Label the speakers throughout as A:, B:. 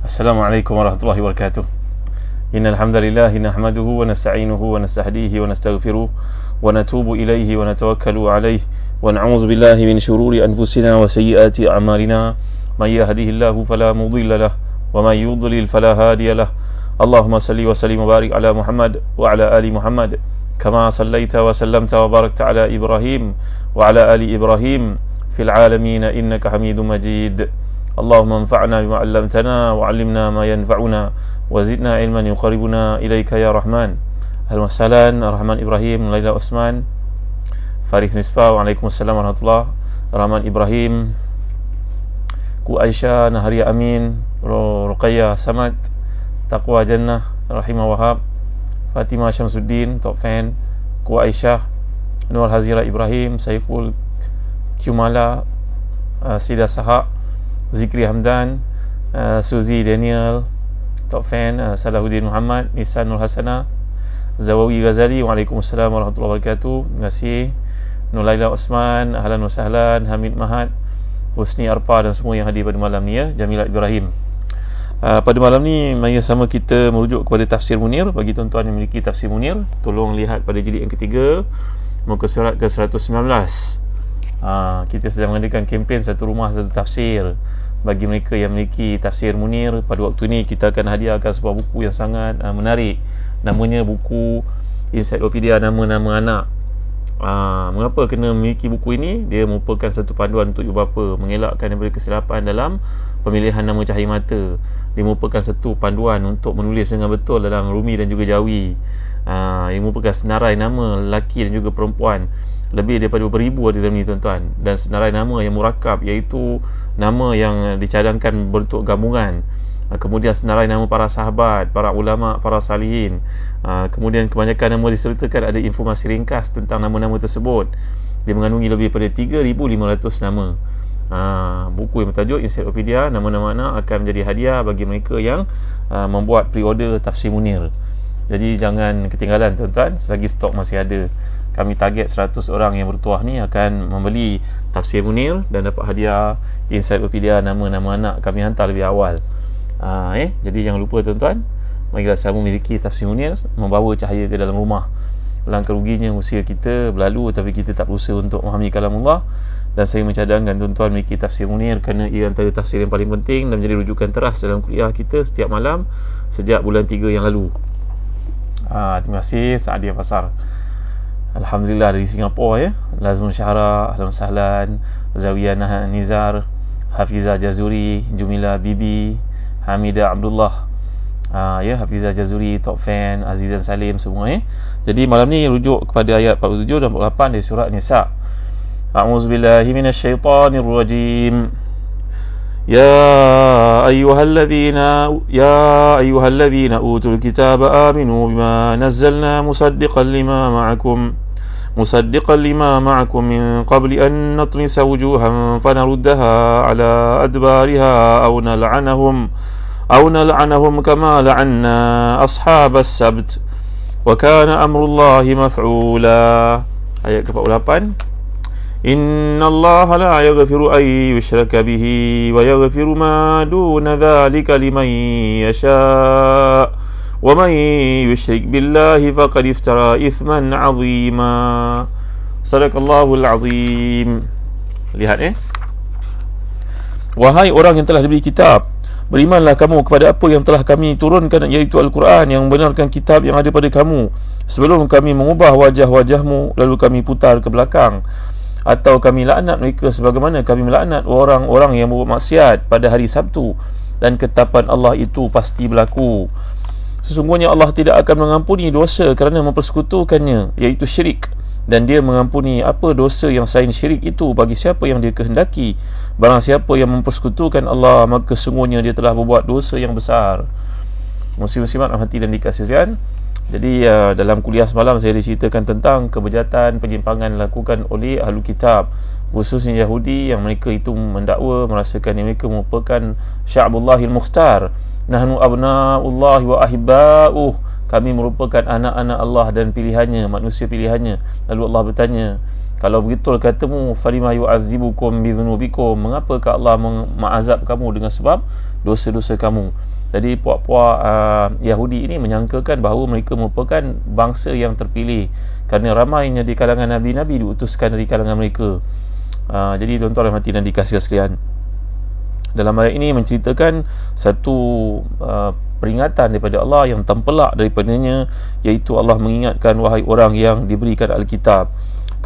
A: Assalamualaikum warahmatullahi wabarakatuh. Innal hamdalillah nahmaduhu wa nasta'inuhu wa nastahdihi wa nastaghfiruh wa natubu ilaihi wa natawakkalu alaihi wa na'udzu billahi min shururi anfusina wa sayyiati a'malina may yahdihillahu fala mudilla lahu wa may yudlil fala hadiya lahu. Allahumma salli wa sallim wa barik ala Muhammad wa ala ali Muhammad kama sallaita wa sallamta wa barakta ala Ibrahim wa ala ali Ibrahim fil alamin innaka Hamidum Majid. Allahumma anfa'na bima 'allamtana wa 'allimna ma yanfa'una wa zidna ilman yuqarribuna ilaika ya Rahman. Ahlan wa sahlan, Rahman Ibrahim, Laila Osman, Faris Nisbah. Waalaikumsalam warahmatullahi. Rahman Ibrahim, Ku Aisyah, Naharia Amin, Ruqayyah Samad, Taqwa Jannah, Rahimah Wahab, Fatimah Syamsuddin, Top Fan, Ku Aisyah, Nur Hazira Ibrahim, Saiful Qumala, Sida Sahak, Zikri Hamdan, Suzy Daniel, Top Fan, Salahuddin Muhammad, Nisan Nur Hasana, Zawawi Ghazali. Waalaikumsalam warahmatullahi wabarakatuh. Terima kasih. Nulaila Osman, ahlan wa sahlan. Hamid Mahad, Husni Arpa dan semua yang hadir pada malam ni ya. Jamilah Ibrahim. Pada malam ni mari sama kita merujuk kepada Tafsir Munir. Bagi tuan-tuan yang memiliki Tafsir Munir, tolong lihat pada jilid yang ketiga, muka surat ke 119. Kita sedang mengadakan kempen satu rumah satu tafsir. Bagi mereka yang memiliki Tafsir Munir, pada waktu ini kita akan hadiahkan sebuah buku yang sangat menarik. Namanya buku Ensiklopedia Nama-Nama Anak. Mengapa kena memiliki buku ini? Dia merupakan satu panduan untuk ibu bapa mengelakkan daripada kesilapan dalam pemilihan nama cahaya mata. Dia merupakan satu panduan untuk menulis dengan betul dalam rumi dan juga jawi. Ia merupakan senarai nama lelaki dan juga perempuan. Lebih daripada beribu ada dalam ni tuan-tuan. Dan senarai nama yang murakab, iaitu nama yang dicadangkan berbentuk gabungan. Kemudian senarai nama para sahabat, para ulama, para salihin. Kemudian kebanyakan nama disertakan ada informasi ringkas tentang nama-nama tersebut. Dia mengandungi lebih daripada 3,500 nama. Buku yang bertajuk Ensiklopedia Nama-Nama Anak akan menjadi hadiah bagi mereka yang membuat pre-order Tafsir Munir. Jadi jangan ketinggalan tuan-tuan, selagi stok masih ada. Kami target 100 orang yang bertuah ni akan membeli Tafsir Munir dan dapat hadiah Ensiklopedia Nama-Nama Anak. Kami hantar lebih awal. Jadi jangan lupa tuan-tuan, marilah sama memiliki Tafsir Munir, membawa cahaya ke dalam rumah. Langkah ruginya usia kita berlalu tapi kita tak berusaha untuk memahami kalamullah. Dan saya mencadangkan tuan-tuan memiliki Tafsir Munir kerana ia antara tafsir yang paling penting dan menjadi rujukan teras dalam kuliah kita setiap malam sejak bulan 3 yang lalu. Terima kasih Saadia Pasar. Alhamdulillah dari Singapura ya. Lazmun Syahra, ahlan sahlan. Zawiyah Nizar, Hafizah Jazuri, Jumila Bibi, Hamidah Abdullah, Hafizah Jazuri, Top Fan, Azizan Salim, semua ya. Jadi malam ni rujuk kepada ayat 47 dan 48 dari surah Nisa. A'udzubillahi minasyaitanir rajim. Ya ayyuhalladzina utul kitaba aminu bima nazzalna musaddiqan lima ma'akum min qabli an natmisa wujuhan fanaruddaha ala adbariha aw nal'anahum kama la'anna ashabas sabt wa kana amrullahi maf'ula. Ayat ke-48. Inna Allah la yaghfiru an yushraka bihi wa yaghfiru ma duna dhalika liman yasha wa man yushrik billahi faqad iftara ithman 'azima. Sadaqallahul azim. Lihat Wahai orang yang telah diberi kitab, berimanlah kamu kepada apa yang telah kami turunkan, iaitu Al-Quran, yang membenarkan kitab yang ada pada kamu sebelum kami mengubah wajah-wajahmu lalu kami putar ke belakang, atau kami laknat mereka sebagaimana kami melaknat orang-orang yang membuat maksiat pada hari Sabtu, dan ketetapan Allah itu pasti berlaku. Sesungguhnya Allah tidak akan mengampuni dosa kerana mempersekutukannya, iaitu syirik, dan Dia mengampuni apa dosa yang selain syirik itu bagi siapa yang Dia kehendaki. Barang siapa yang mempersekutukan Allah, maka sesungguhnya dia telah berbuat dosa yang besar. Muslim-muslimat rahmati dan dikasihi. Jadi dalam kuliah semalam saya diceritakan tentang kebejatan penyimpangan dilakukan oleh ahlu kitab, khususnya Yahudi, yang mereka itu mendakwa merasakan yang mereka merupakan sya'bullahil mukhtar. Nahnu abna'ullahi wa ahibba'uh. Kami merupakan anak-anak Allah dan pilihannya, manusia pilihannya. Lalu Allah bertanya, Kalau begitu katamu falima yu'adzibukum bidzunubikum, mengapakah Allah mengazab kamu dengan sebab dosa-dosa kamu? Jadi puak-puak Yahudi ini menyangkakan bahawa mereka merupakan bangsa yang terpilih kerana ramainya di kalangan nabi-nabi diutuskan dari kalangan mereka. Jadi tuan-tuan dan hati dan dikasihi sekalian, dalam ayat ini menceritakan satu peringatan daripada Allah yang tempelak daripadanya, iaitu Allah mengingatkan, wahai orang yang diberikan Alkitab.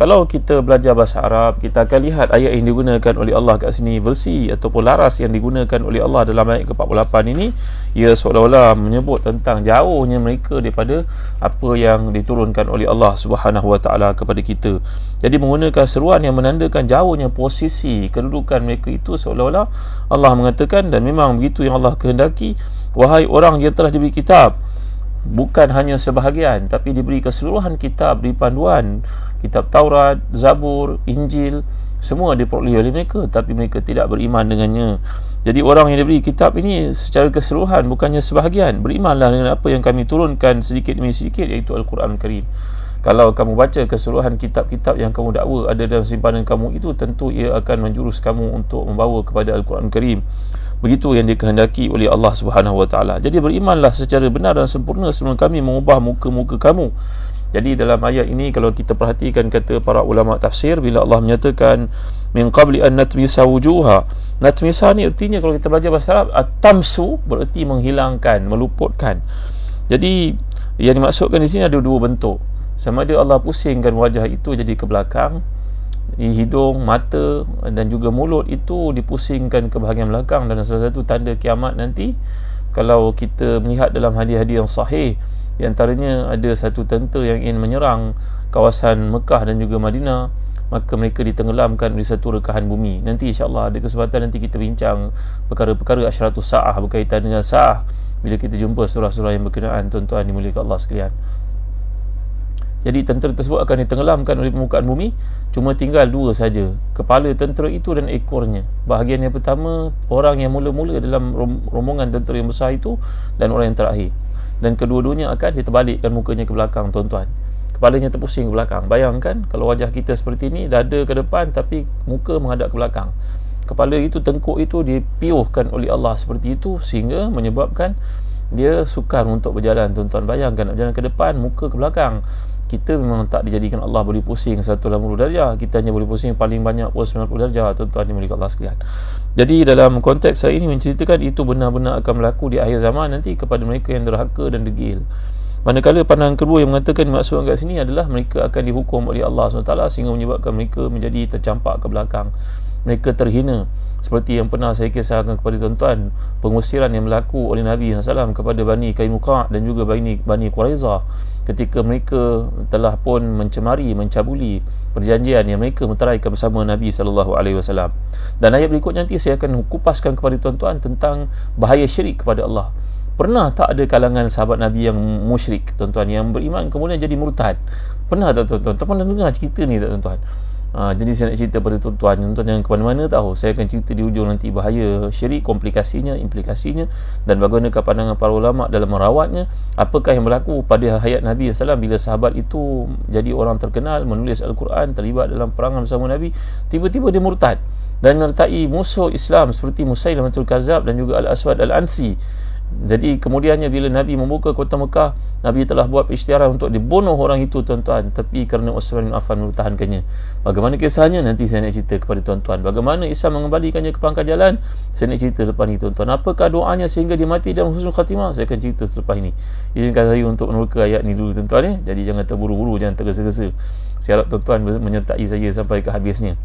A: Kalau kita belajar bahasa Arab, kita akan lihat ayat yang digunakan oleh Allah kat sini, versi ataupun laras yang digunakan oleh Allah dalam ayat ke-48 ini, ia seolah-olah menyebut tentang jauhnya mereka daripada apa yang diturunkan oleh Allah Subhanahu Wa Taala kepada kita. Jadi menggunakan seruan yang menandakan jauhnya posisi kedudukan mereka itu, seolah-olah Allah mengatakan, dan memang begitu yang Allah kehendaki, wahai orang yang telah diberi kitab, bukan hanya sebahagian, tapi diberi keseluruhan kitab, diberi panduan, kitab Taurat, Zabur, Injil, semua diperoleh oleh mereka, tapi mereka tidak beriman dengannya. Jadi orang yang diberi kitab ini secara keseluruhan, bukannya sebahagian. Berimanlah dengan apa yang kami turunkan sedikit demi sedikit, iaitu Al-Quran Al-Karim. Kalau kamu baca keseluruhan kitab-kitab yang kamu dakwa ada dalam simpanan kamu itu, tentu ia akan menjurus kamu untuk membawa kepada Al-Quran Al-Karim. Begitu yang dikehendaki oleh Allah Subhanahu Wa Taala. Jadi berimanlah secara benar dan sempurna sebelum kami mengubah muka-muka kamu. Jadi dalam ayat ini, kalau kita perhatikan kata para ulama tafsir, bila Allah menyatakan min qabli an natmisa wujuha, natmisa ni artinya, kalau kita belajar bahasa Arab, at-tamsu bererti menghilangkan, meluputkan. Jadi yang dimaksudkan di sini ada dua bentuk. Sama ada Allah pusingkan wajah itu jadi ke belakang, hidung, mata dan juga mulut itu dipusingkan ke bahagian belakang, dan salah satu tanda kiamat nanti, kalau kita melihat dalam hadis-hadis yang sahih, di antaranya ada satu tentera yang ingin menyerang kawasan Mekah dan juga Madinah, maka mereka ditenggelamkan oleh satu rekahan bumi. Nanti insya-Allah ada kesempatan nanti kita bincang perkara-perkara asyratus saah berkaitan dengan saah bila kita jumpa surah-surah yang berkenaan, tuan-tuan dimuliakan Allah sekalian. Jadi tentera tersebut akan ditenggelamkan oleh permukaan bumi, cuma tinggal dua saja, kepala tentera itu dan ekornya. Bahagian yang pertama, orang yang mula-mula dalam rombongan tentera yang besar itu, dan orang yang terakhir. Dan kedua-duanya akan diterbalikkan mukanya ke belakang, tuan-tuan. Kepalanya terpusing ke belakang. Bayangkan kalau wajah kita seperti ini, dada ke depan tapi muka menghadap ke belakang. Kepala itu, tengkuk itu dipiuhkan oleh Allah seperti itu, sehingga menyebabkan dia sukar untuk berjalan, tuan-tuan. Bayangkan nak berjalan ke depan, muka ke belakang. Kita memang tak dijadikan Allah boleh pusing 180 darjah. Kita hanya boleh pusing paling banyak 90 darjah, tuan-tuan dimuliakan Allah sekalian. Jadi dalam konteks saya ini menceritakan itu benar-benar akan berlaku di akhir zaman nanti kepada mereka yang derhaka dan degil. Manakala pandangan kedua yang mengatakan maksud kat sini adalah mereka akan dihukum oleh Allah SWT sehingga menyebabkan mereka menjadi tercampak ke belakang. Mereka terhina, seperti yang pernah saya kisahkan kepada tuan-tuan, pengusiran yang berlaku oleh Nabi SAW kepada Bani Qainuqa dan juga Bani Quraizah, ketika mereka telah pun mencemari, mencabuli perjanjian yang mereka menteraikan bersama Nabi SAW. Dan ayat berikut nanti saya akan kupaskan kepada tuan-tuan tentang bahaya syirik kepada Allah. Pernah tak ada kalangan sahabat Nabi yang musyrik, tuan-tuan, yang beriman kemudian jadi murtad? Pernah tak, tuan-tuan? Pernah dengar cerita ni tak, tuan-tuan? Jadi saya nak cerita pada tuan-tuan, tuan-tuan jangan ke mana-mana tahu. Saya akan cerita di hujung nanti bahaya syirik, komplikasinya, implikasinya, dan bagaimanakah pandangan para ulama dalam merawatnya. Apakah yang berlaku pada hayat Nabi SAW bila sahabat itu jadi orang terkenal, menulis Al-Quran, terlibat dalam perangan bersama Nabi, tiba-tiba dia murtad dan menyertai musuh Islam seperti Musailamatul Kazzab dan juga Al-Aswad Al-Ansi. Jadi kemudiannya bila Nabi membuka kota Mekah, Nabi telah buat isytiharan untuk dibunuh orang itu, tuan-tuan, tapi kerana Utsman bin Affan mempertahankannya. Bagaimana kisahnya nanti saya nak cerita kepada tuan-tuan. Bagaimana Islam mengembalikannya ke pangkal jalan, saya nak cerita selepas ini, tuan-tuan. Apakah doanya sehingga dia mati dalam husnul khatimah, saya akan cerita selepas ini. Izinkan saya untuk menerka ayat ni dulu, tuan-tuan, ya. Jadi jangan terburu-buru, jangan tergesa-gesa. Saya harap tuan-tuan menyertai saya sampai ke habisnya.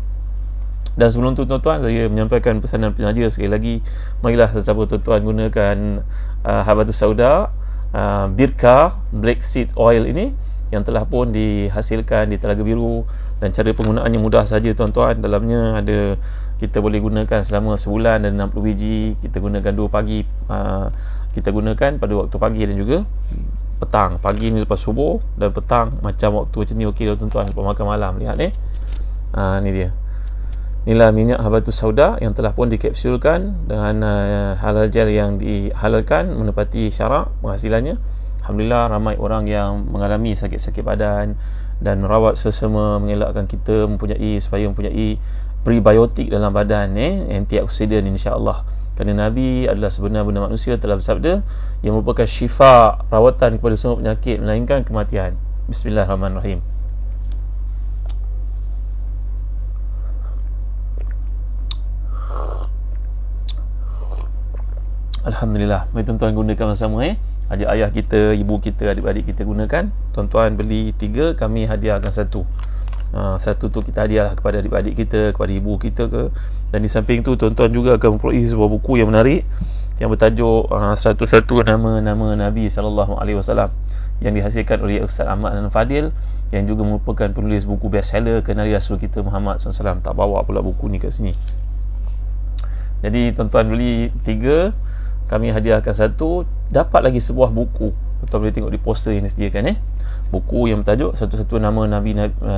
A: Dan sebelum tu, tuan-tuan, saya menyampaikan pesanan penaja sekali lagi. Marilah sesiapa tuan-tuan gunakan Habatus Sauda, Birka Black Seed Oil ini yang telah pun dihasilkan di Telaga Biru, dan cara penggunaannya mudah saja, tuan-tuan. Dalamnya ada, kita boleh gunakan selama sebulan dan 60 biji. Kita gunakan 2 pagi, kita gunakan pada waktu pagi dan juga petang. Pagi ni lepas subuh, dan petang macam waktu macam ni, okey tuan-tuan, lepas makan malam. Lihat ni, ni dia. Inilah minyak Habatus Sauda yang telah pun dikapsulkan dengan halal gel yang dihalalkan menepati syarak penghasilannya. Alhamdulillah ramai orang yang mengalami sakit-sakit badan dan merawat sesama, mengelakkan kita mempunyai prebiotik dalam badan, antioksidan insya-Allah. Kerana Nabi adalah sebenar-benar manusia telah bersabda yang merupakan syifa, rawatan kepada semua penyakit melainkan kematian. Bismillahirrahmanirrahim. Alhamdulillah. Mari tuan-tuan gunakan sama-sama. Ajak ayah kita, ibu kita, adik-adik kita gunakan. Tuan-tuan beli 3, kami hadiahkan 1. 1 tu kita hadiahlah kepada adik-adik kita, kepada ibu kita ke. Dan di samping tu tuan-tuan juga akan memperoleh sebuah buku yang menarik yang bertajuk 101 nama-nama Nabi SAW yang dihasilkan oleh Ustaz Ahmad dan Fadil, yang juga merupakan penulis buku bestseller Kenali Rasul kita Muhammad SAW. Tak bawa pula buku ni kat sini. Jadi tuan-tuan beli 3, kami hadiahkan 1, dapat lagi sebuah buku. Tuan boleh tengok di poster yang disediakan, buku yang bertajuk 101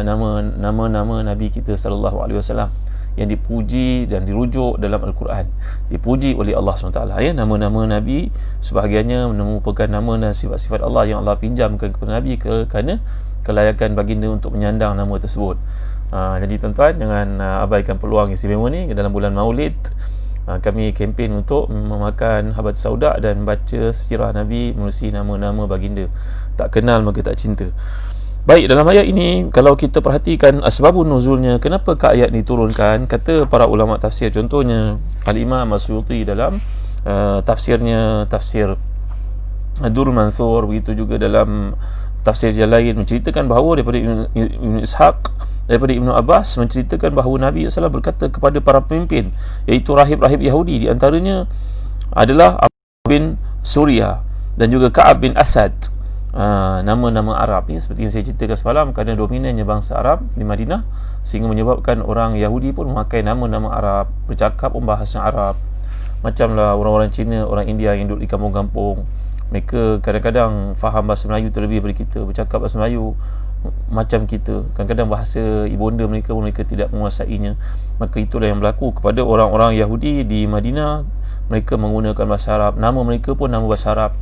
A: nama-nama Nabi kita sallallahu alaihi wasallam yang dipuji dan dirujuk dalam Al-Quran, dipuji oleh Allah SWT. Nama-nama Nabi sebahagiannya merupakan nama dan sifat-sifat Allah yang Allah pinjamkan kepada Nabi kerana kelayakan baginda untuk menyandang nama tersebut. Jadi tuan-tuan jangan abaikan peluang istimewa ni dalam bulan Maulid. Kami kempen untuk memakan habatus sauda dan baca sirah Nabi menerusi nama-nama baginda. Tak kenal maka tak cinta. Baik, dalam ayat ini kalau kita perhatikan asbabun nuzulnya, kenapakah ayat ini turunkan, kata para ulama tafsir, contohnya Al-Imam As-Suyuti dalam tafsirnya, tafsir Ad-Durrul Mansur, begitu juga dalam tafsir Jalain menceritakan bahawa daripada Ibn Ishaq, daripada Ibnu Abbas menceritakan bahawa Nabi SAW berkata kepada para pemimpin, iaitu rahib-rahib Yahudi, di antaranya adalah Abu bin Surya dan juga Ka'ab bin Asad, nama-nama Arab, seperti yang saya ceritakan semalam, kerana dominannya bangsa Arab di Madinah sehingga menyebabkan orang Yahudi pun memakai nama-nama Arab, bercakap pun bahasa Arab. Macamlah orang-orang Cina, orang India yang duduk di kampung-kampung, mereka kadang-kadang faham bahasa Melayu terlebih daripada kita, bercakap bahasa Melayu macam kita, kadang-kadang bahasa ibunda mereka pun mereka tidak menguasainya. Maka itulah yang berlaku kepada orang-orang Yahudi di Madinah, mereka menggunakan bahasa Arab, nama mereka pun nama bahasa Arab.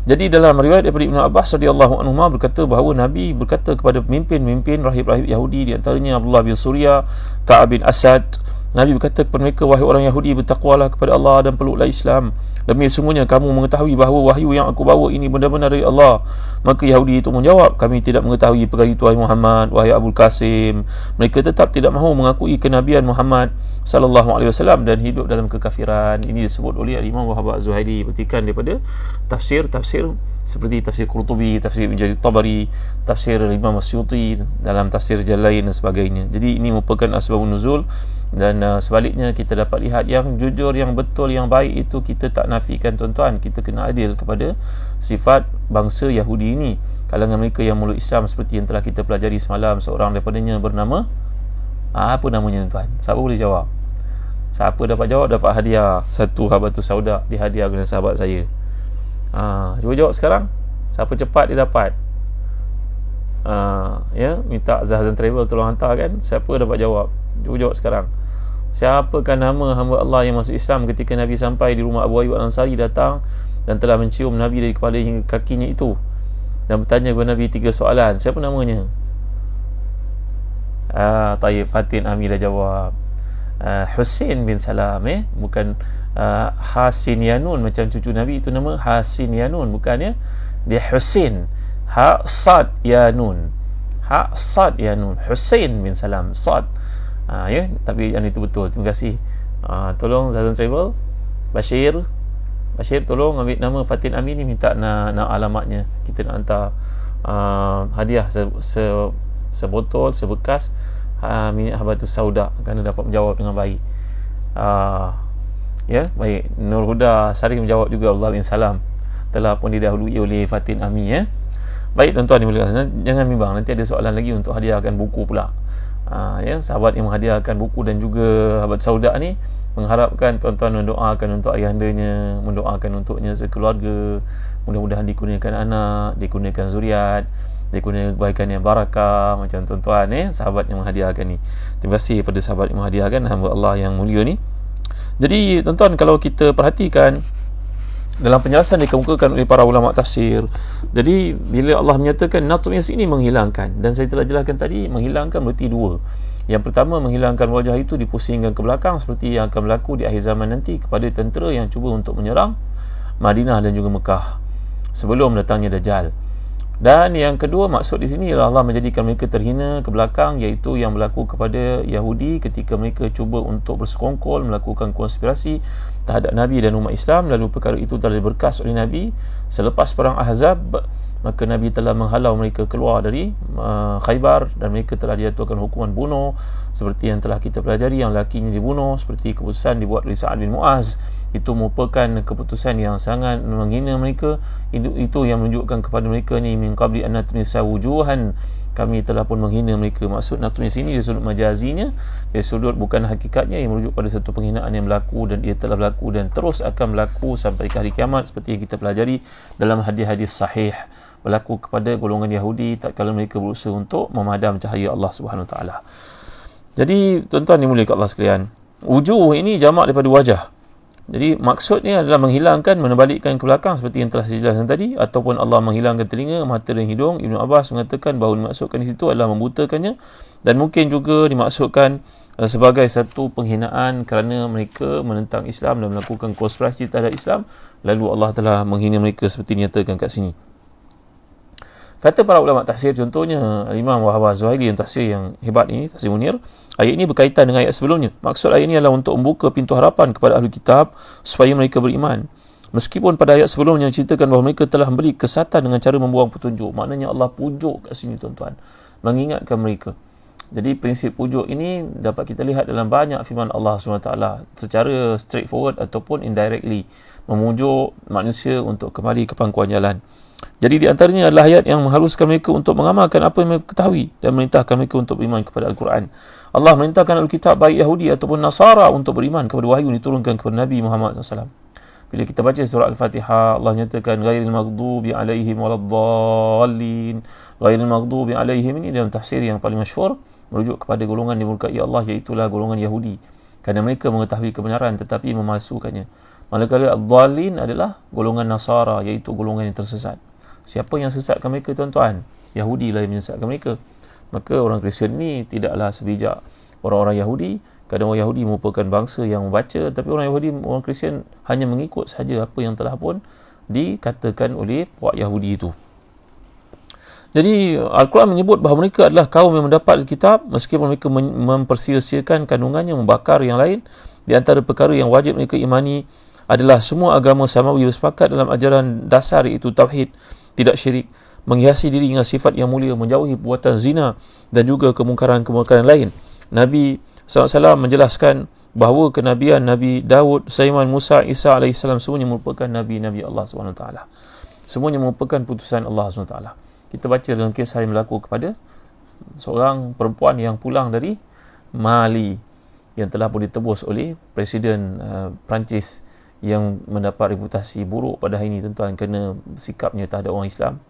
A: Jadi dalam riwayat daripada Ibnu Abbas radhiyallahu anhu berkata bahawa Nabi berkata kepada pemimpin-pemimpin rahib-rahib Yahudi, di antaranya Abdullah bin Surya, Ka'ab bin Asad, Nabi berkata kepada mereka, wahai orang Yahudi, bertakwalah kepada Allah dan peluklah Islam. Demi sungguhnya kamu mengetahui bahawa wahyu yang aku bawa ini benar-benar dari Allah. Maka Yahudi itu menjawab, kami tidak mengetahui perkara itu wahai Muhammad, wahai Abul Qasim. Mereka tetap tidak mahu mengakui kenabian Muhammad sallallahu alaihi wasallam dan hidup dalam kekafiran. Ini disebut oleh Imam Wahab Az-Zuhaili. Perhatikan daripada tafsir-tafsir seperti tafsir Qurtubi, tafsir Ibn Jarir Tabari, tafsir Imam As-Suyuti dalam tafsir Jalain dan sebagainya. Jadi ini merupakan asbabun nuzul. Dan sebaliknya kita dapat lihat yang jujur, yang betul, yang baik itu kita tak nafikan tuan-tuan. Kita kena adil kepada sifat bangsa Yahudi ini, kalangan mereka yang meluk Islam, seperti yang telah kita pelajari semalam. Seorang daripadanya bernama apa namanya tuan? Siapa boleh jawab? Siapa dapat jawab dapat hadiah 1 habatus sauda, dihadiah oleh sahabat saya. Cuba jawab sekarang. Siapa cepat dia dapat. Minta Zahzan Travel tolong hantar kan. Siapa dapat jawab? Cuba jawab sekarang. Siapakah nama hamba Allah yang masuk Islam ketika Nabi sampai di rumah Abu Ayyub Al-Ansari, datang dan telah mencium Nabi dari kepala hingga kakinya itu dan bertanya kepada Nabi 3 soalan? Siapa namanya? Tayyib, Fatin Amir dah jawab. Husain bin Salam, bukan Hasin Yanun macam cucu Nabi, itu nama Hasin Yanun, bukan ya. Dia Husain, Ha Sad Yanun, Ha Sad Yanun, Husain bin Salam, Sad. Tapi yang itu betul. Terima kasih. Tolong Zazan Travel, Bashir tolong ambil nama Fatin Amin ni, minta nak alamatnya. Kita nak hantar hadiah sebotol, sebekas minyak habatus sauda, kerana dapat menjawab dengan baik. Baik. Nur Huda Sari menjawab juga, Allah bin Salam telah pun didahului oleh Fatin Ami. Baik tuan-tuan, jangan bimbang, nanti ada soalan lagi untuk hadiahkan buku pula. Sahabat yang menghadiahkan buku dan juga habatus sauda ni mengharapkan tuan-tuan mendoakan untuk ayahandanya, mendoakan untuknya sekeluarga, mudah-mudahan dikurniakan anak, dikurniakan zuriat, dikurniakan kebaikan yang barakah macam tuan-tuan sahabat yang menghadiahkan ni. Terima kasih kepada sahabat yang menghadiahkan, hamba Allah yang mulia ni. Jadi tuan-tuan, kalau kita perhatikan dalam penjelasan dikemukakan oleh para ulama tafsir. Jadi bila Allah menyatakan natmis ini menghilangkan, dan saya telah jelaskan tadi, menghilangkan berarti dua. Yang pertama, menghilangkan wajah itu dipusingkan ke belakang seperti yang akan berlaku di akhir zaman nanti kepada tentera yang cuba untuk menyerang Madinah dan juga Mekah sebelum datangnya Dajjal. Dan yang kedua, maksud di sini ialah Allah menjadikan mereka terhina ke belakang, iaitu yang berlaku kepada Yahudi ketika mereka cuba untuk bersekongkol melakukan konspirasi terhadap Nabi dan umat Islam. Lalu perkara itu telah diberkas oleh Nabi selepas perang Ahzab, maka Nabi telah menghalau mereka keluar dari Khaybar, dan mereka telah dijatuhkan hukuman bunuh seperti yang telah kita pelajari. Yang lakinya dibunuh seperti keputusan dibuat oleh Sa'ad bin Mu'az. Itu merupakan keputusan yang sangat menghina mereka. Itu yang menunjukkan kepada mereka ni min qabli an natmisa wujuhan, kami telah pun menghina mereka. Maksud natmis ini dari sudut majazinya, dari sudut bukan hakikatnya, yang merujuk pada satu penghinaan yang berlaku dan ia telah berlaku dan terus akan berlaku sampai ke hari kiamat, seperti yang kita pelajari dalam hadis-hadis sahih, berlaku kepada golongan Yahudi tatkala mereka berusaha untuk memadam cahaya Allah Subhanahu Wa Taala. Jadi tuan-tuan dimuliakan Allah sekalian, wujuh ini jamak daripada wajah. Jadi maksudnya adalah menghilangkan, menebalikkan ke belakang seperti yang telah saya jelaskan tadi, ataupun Allah menghilangkan telinga, mata dan hidung. Ibnu Abbas mengatakan bahawa dimaksudkan di situ adalah membutakannya, dan mungkin juga dimaksudkan sebagai satu penghinaan kerana mereka menentang Islam dan melakukan konspirasi terhadap Islam, lalu Allah telah menghina mereka seperti dinyatakan kat sini. Kata para ulama tafsir, contohnya Imam Wahab Az-Zuhaili yang tafsir yang hebat ini, tafsir Munir, ayat ini berkaitan dengan ayat sebelumnya. Maksud ayat ini adalah untuk membuka pintu harapan kepada ahli kitab supaya mereka beriman. Meskipun pada ayat sebelumnya ceritakan bahawa mereka telah memberi kesatan dengan cara membuang petunjuk. Maknanya Allah pujuk kat sini tuan-tuan, mengingatkan mereka. Jadi prinsip pujuk ini dapat kita lihat dalam banyak firman Allah SWT secara straightforward ataupun indirectly, memujuk manusia untuk kembali ke pangkuan jalan. Jadi di antaranya adalah ayat yang mengharuskan mereka untuk mengamalkan apa yang mereka ketahui dan merintahkan mereka untuk beriman kepada Al-Quran. Allah merintahkan Al-Kitab baik Yahudi ataupun Nasara untuk beriman kepada wahyu yang diturunkan kepada Nabi Muhammad SAW. Bila kita baca surah Al-Fatihah, Allah nyatakan ghairil maghdubi alaihim waladdallin. Ghairil maghdubi alaihim ini dalam tafsir yang paling masyhur merujuk kepada golongan dimurkai Allah, iaitulah golongan Yahudi, kerana mereka mengetahui kebenaran tetapi memalsukannya. Manakala ad-dallin adalah golongan Nasara, iaitu golongan yang tersesat. Siapa yang sesatkan mereka tuan-tuan? Yahudi lah yang menyesatkan mereka. Maka orang Kristian ni tidaklah sebijak orang-orang Yahudi, kerana orang Yahudi merupakan bangsa yang membaca, tapi orang Kristian hanya mengikut sahaja apa yang telah pun dikatakan oleh puak Yahudi itu. Jadi Al-Quran menyebut bahawa mereka adalah kaum yang mendapat Alkitab, meskipun mereka mempersia-siakan kandungannya, membakar yang lain. Di antara perkara yang wajib mereka imani adalah semua agama samawi bersepakat dalam ajaran dasar, iaitu tauhid, tidak syirik, menghiasi diri dengan sifat yang mulia, menjauhi perbuatan zina dan juga kemungkaran-kemungkaran lain. Nabi SAW menjelaskan bahawa kenabian Nabi Daud, Sulaiman, Musa, Isa AS semuanya merupakan Nabi-Nabi Allah SWT. Semuanya merupakan putusan Allah SWT. Kita baca dalam kisah yang berlaku kepada seorang perempuan yang pulang dari Mali, yang telah pun ditebus oleh Presiden Perancis, yang mendapat reputasi buruk pada hari ini tuan-tuan kerana sikapnya terhadap orang Islam.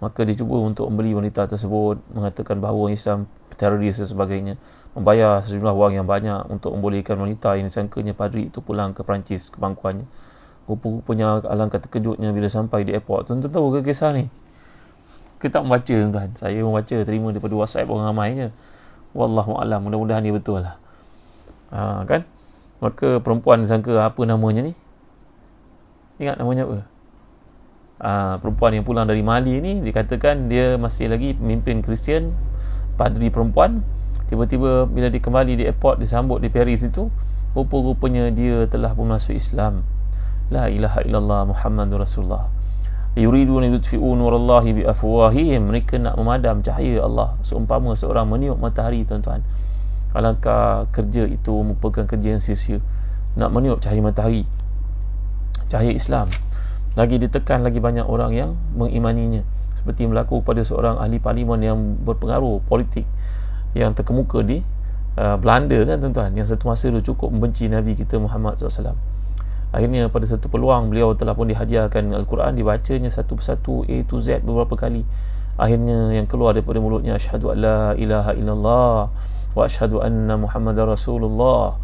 A: Maka dia cuba untuk membeli wanita tersebut, mengatakan bahawa orang Islam teroris dan sebagainya, membayar sejumlah wang yang banyak untuk membolehkan wanita yang disangkanya padri itu pulang ke Perancis, ke pangkuannya. Rupa-rupanya alangkah terkejutnya bila sampai di airport. Tuan-tuan tahu ke kisah ni? Kita tak membaca tuan-tuan. Saya membaca, terima daripada WhatsApp orang ramai je. Wallahualam, mudah-mudahan dia betul lah. Kan? Maka perempuan disangka apa namanya ni? Ingat namanya apa? Perempuan yang pulang dari Mali ni, dikatakan dia masih lagi pemimpin Kristian, padri perempuan. Tiba-tiba bila dia kembali di airport, disambut di Paris itu, rupa-rupanya dia telah pun masuk Islam. La ilaha illallah Muhammadur Rasulullah. Yuriduna yudfi'u nurallahi bi afwahihim. Mereka nak memadam cahaya Allah seumpama seorang meniup matahari tuan-tuan. Alangkah kerja itu merupakan kerja yang sia-sia, nak meniup cahaya matahari, cahaya Islam. Lagi ditekan lagi banyak orang yang mengimaninya, seperti berlaku pada seorang ahli parlimen yang berpengaruh politik yang terkemuka di Belanda kan tuan-tuan, yang satu masa itu cukup membenci Nabi kita Muhammad SAW. Akhirnya pada satu peluang, beliau telah pun dihadiahkan Al-Quran, dibacanya satu persatu A to Z beberapa kali. Akhirnya yang keluar daripada mulutnya, asyhadu an la ilaha illallah wa asyhadu anna Muhammadar Rasulullah.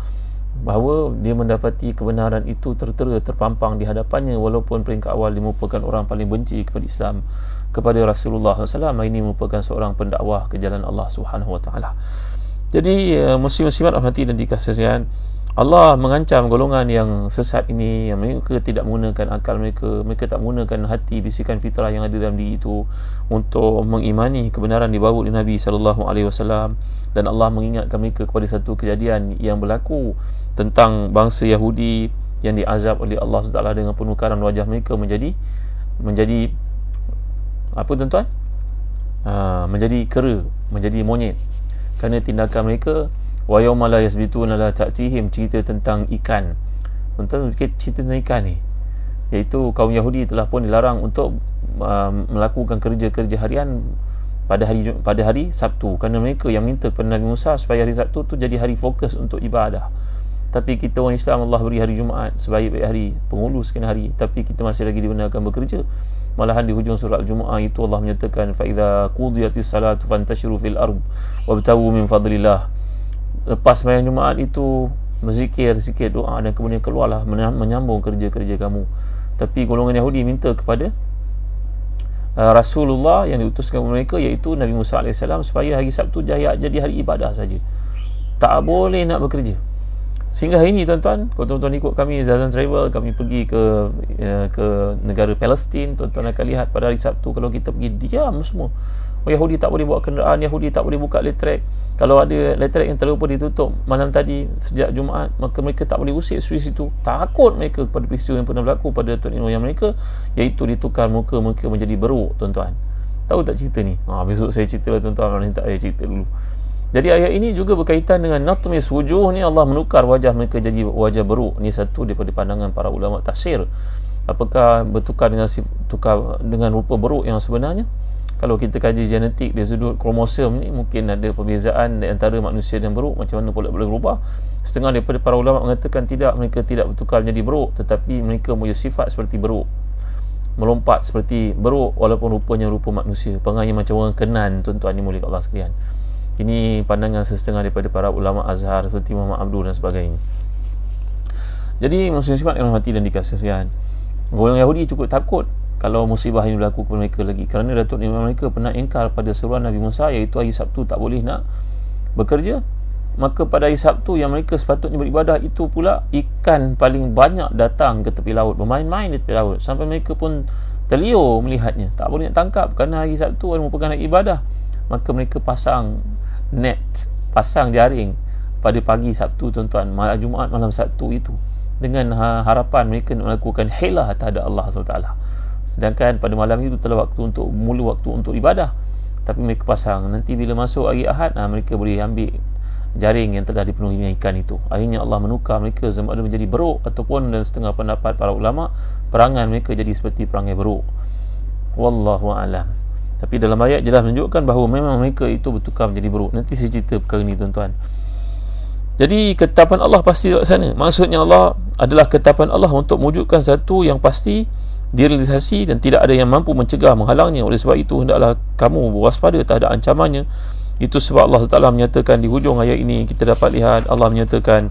A: bahawa dia mendapati kebenaran itu tertera, terpampang di hadapannya, walaupun peringkat awal dia merupakan orang paling benci kepada Islam, kepada Rasulullah SAW. Ini merupakan seorang pendakwah ke jalan Allah Subhanahu Wa Taala. Jadi muslim-muslimat rahmati dan dikasihi, Allah mengancam golongan yang sesat ini, yang mereka tidak menggunakan akal mereka tak menggunakan hati, bisikan fitrah yang ada dalam diri itu untuk mengimani kebenaran dibawa oleh Nabi SAW. Dan Allah mengingatkan mereka kepada satu kejadian yang berlaku tentang bangsa Yahudi yang diazab oleh Allah SWT dengan penukaran wajah mereka menjadi apa tuan-tuan? Menjadi kera, menjadi monyet, kerana tindakan mereka. Wa yawma la yasbituna la ta'tihim, cerita tentang ikan. Tuan-tuan, cerita tentang ikan ni, iaitu kaum Yahudi telah pun dilarang untuk melakukan kerja-kerja harian pada hari Sabtu, kerana mereka yang minta kepada Nabi Musa supaya hari Sabtu tu jadi hari fokus untuk ibadah. Tapi kita orang Islam, Allah beri hari Jumaat sebaik-baik hari, penghulu sekian hari, tapi kita masih lagi dibenarkan bekerja. Malahan di hujung surah Al-Jumu'ah itu Allah menyatakan, fa idza qudiyatis salatu fantashiru fil ard wabtagu min fadlillah. Lepas sembahyang Jumaat itu berzikir, doa, dan kemudian keluarlah menyambung kerja-kerja kamu. Tapi golongan Yahudi minta kepada Rasulullah yang diutuskan kepada mereka, iaitu Nabi Musa AS, supaya hari Sabtu jadi hari ibadah saja, tak boleh nak bekerja. Sehingga hari ini tuan-tuan, kalau tuan-tuan ikut kami Zazan Travel, kami pergi ke negara Palestin, tuan-tuan akan lihat pada hari Sabtu kalau kita pergi, diam semua. Yahudi tak boleh bawa kenderaan, Yahudi tak boleh buka letrek. Kalau ada letrek yang terlupa ditutup malam tadi sejak Jumaat, maka mereka tak boleh usik dari situ. Takut mereka pada peristiwa yang pernah berlaku pada tuan moyang mereka, iaitu ditukar muka mereka menjadi beruk, tuan-tuan. Tahu tak cerita ni? Besok saya cerita lah tuan-tuan, ni tak saya cerita dulu. Jadi ayat ini juga berkaitan dengan natmis wujuh ni, Allah menukar wajah mereka jadi wajah beruk. Ni satu daripada pandangan para ulama tafsir. Apakah bertukar dengan rupa beruk yang sebenarnya? Kalau kita kaji genetik dari sudut kromosom ni, mungkin ada perbezaan di antara manusia dan beruk. Macam mana pula boleh berubah? Setengah daripada para ulama mengatakan tidak, mereka tidak bertukar menjadi beruk, tetapi mereka punya sifat seperti beruk, melompat seperti beruk walaupun rupanya rupa manusia, perangai macam orang Kenan, tuan-tuan ni mulia Allah sekalian. Ini pandangan setengah daripada para ulama Azhar seperti Muhammad Abdul dan sebagainya. Jadi muslim-muslimat yang rahmati dan dikasihi, golongan Yahudi cukup takut kalau musibah ini berlaku kepada mereka lagi, kerana datuk imam mereka pernah ingkar pada seruan Nabi Musa, iaitu hari Sabtu tak boleh nak bekerja. Maka pada hari Sabtu yang mereka sepatutnya beribadah, itu pula ikan paling banyak datang ke tepi laut, bermain-main di tepi laut, sampai mereka pun terliur melihatnya, tak boleh nak tangkap kerana hari Sabtu merupakan hari ibadah. Maka mereka pasang net, pasang jaring pada pagi Sabtu, tuan-tuan, malam Jumaat, malam Sabtu itu, dengan harapan mereka nak melakukan hilah terhadap Allah SWT. Sedangkan pada malam itu telah waktu untuk ibadah, tapi mereka pasang, nanti bila masuk hari Ahad, mereka boleh ambil jaring yang telah dipenuhi dengan ikan itu. Akhirnya Allah menukar mereka sama ada menjadi beruk, ataupun dalam setengah pendapat para ulama, perangai mereka jadi seperti perangai beruk. Wallahu a'lam. Tapi dalam ayat jelas menunjukkan bahawa memang mereka itu bertukar menjadi beruk. Nanti saya cerita perkara ini, tuan-tuan. Jadi ketetapan Allah pasti laksana. Maksudnya Allah adalah ketetapan Allah untuk mewujudkan satu yang pasti direalisasi dan tidak ada yang mampu mencegah, menghalangnya. Oleh sebab itu hendaklah kamu berwaspada terhadap ancamannya. Itu sebab Allah Taala menyatakan di hujung ayat ini, kita dapat lihat Allah menyatakan,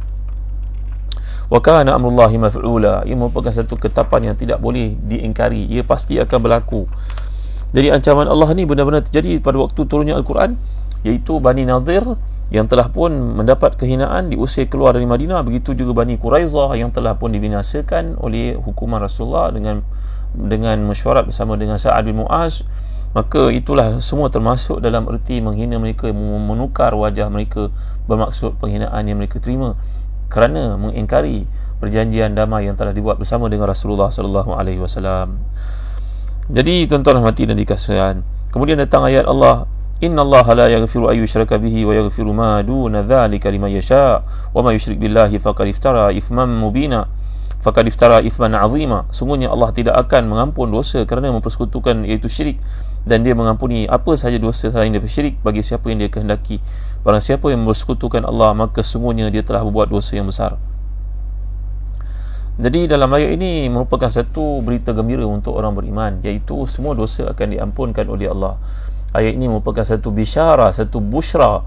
A: wa kana amrullahi maf'ula. Ia merupakan satu ketetapan yang tidak boleh diingkari, ia pasti akan berlaku. Jadi ancaman Allah ni benar-benar terjadi pada waktu turunnya Al-Quran, iaitu Bani Nadir yang telah pun mendapat kehinaan, diusir keluar dari Madinah. Begitu juga Bani Quraizah yang telah pun dibinasakan oleh hukuman Rasulullah dengan mesyuarat bersama dengan Sa'ad bin Mu'az. Maka itulah semua termasuk dalam erti menghina mereka, menukar wajah mereka, bermaksud penghinaan yang mereka terima kerana mengingkari perjanjian damai yang telah dibuat bersama dengan Rasulullah SAW. Jadi tuan-tuan rahmati dan dikasihi, kemudian datang ayat Allah, innallaha la yaghfiru ay yushraka bihi wa yaghfiru ma duna dzalika liman yasha wa ma yusyrik billahi faqad iftara ithman mubina faqad iftara ithman 'azima. Sungguhnya Allah tidak akan mengampun dosa kerana mempersekutukan, iaitu syirik, dan dia mengampuni apa sahaja dosa selain daripada syirik bagi siapa yang dia kehendaki. Barang siapa yang mempersekutukan Allah, maka sungguhnya dia telah berbuat dosa yang besar. Jadi dalam ayat ini merupakan satu berita gembira untuk orang beriman, iaitu semua dosa akan diampunkan oleh Allah. Ayat ini merupakan satu bisyarah, satu busyra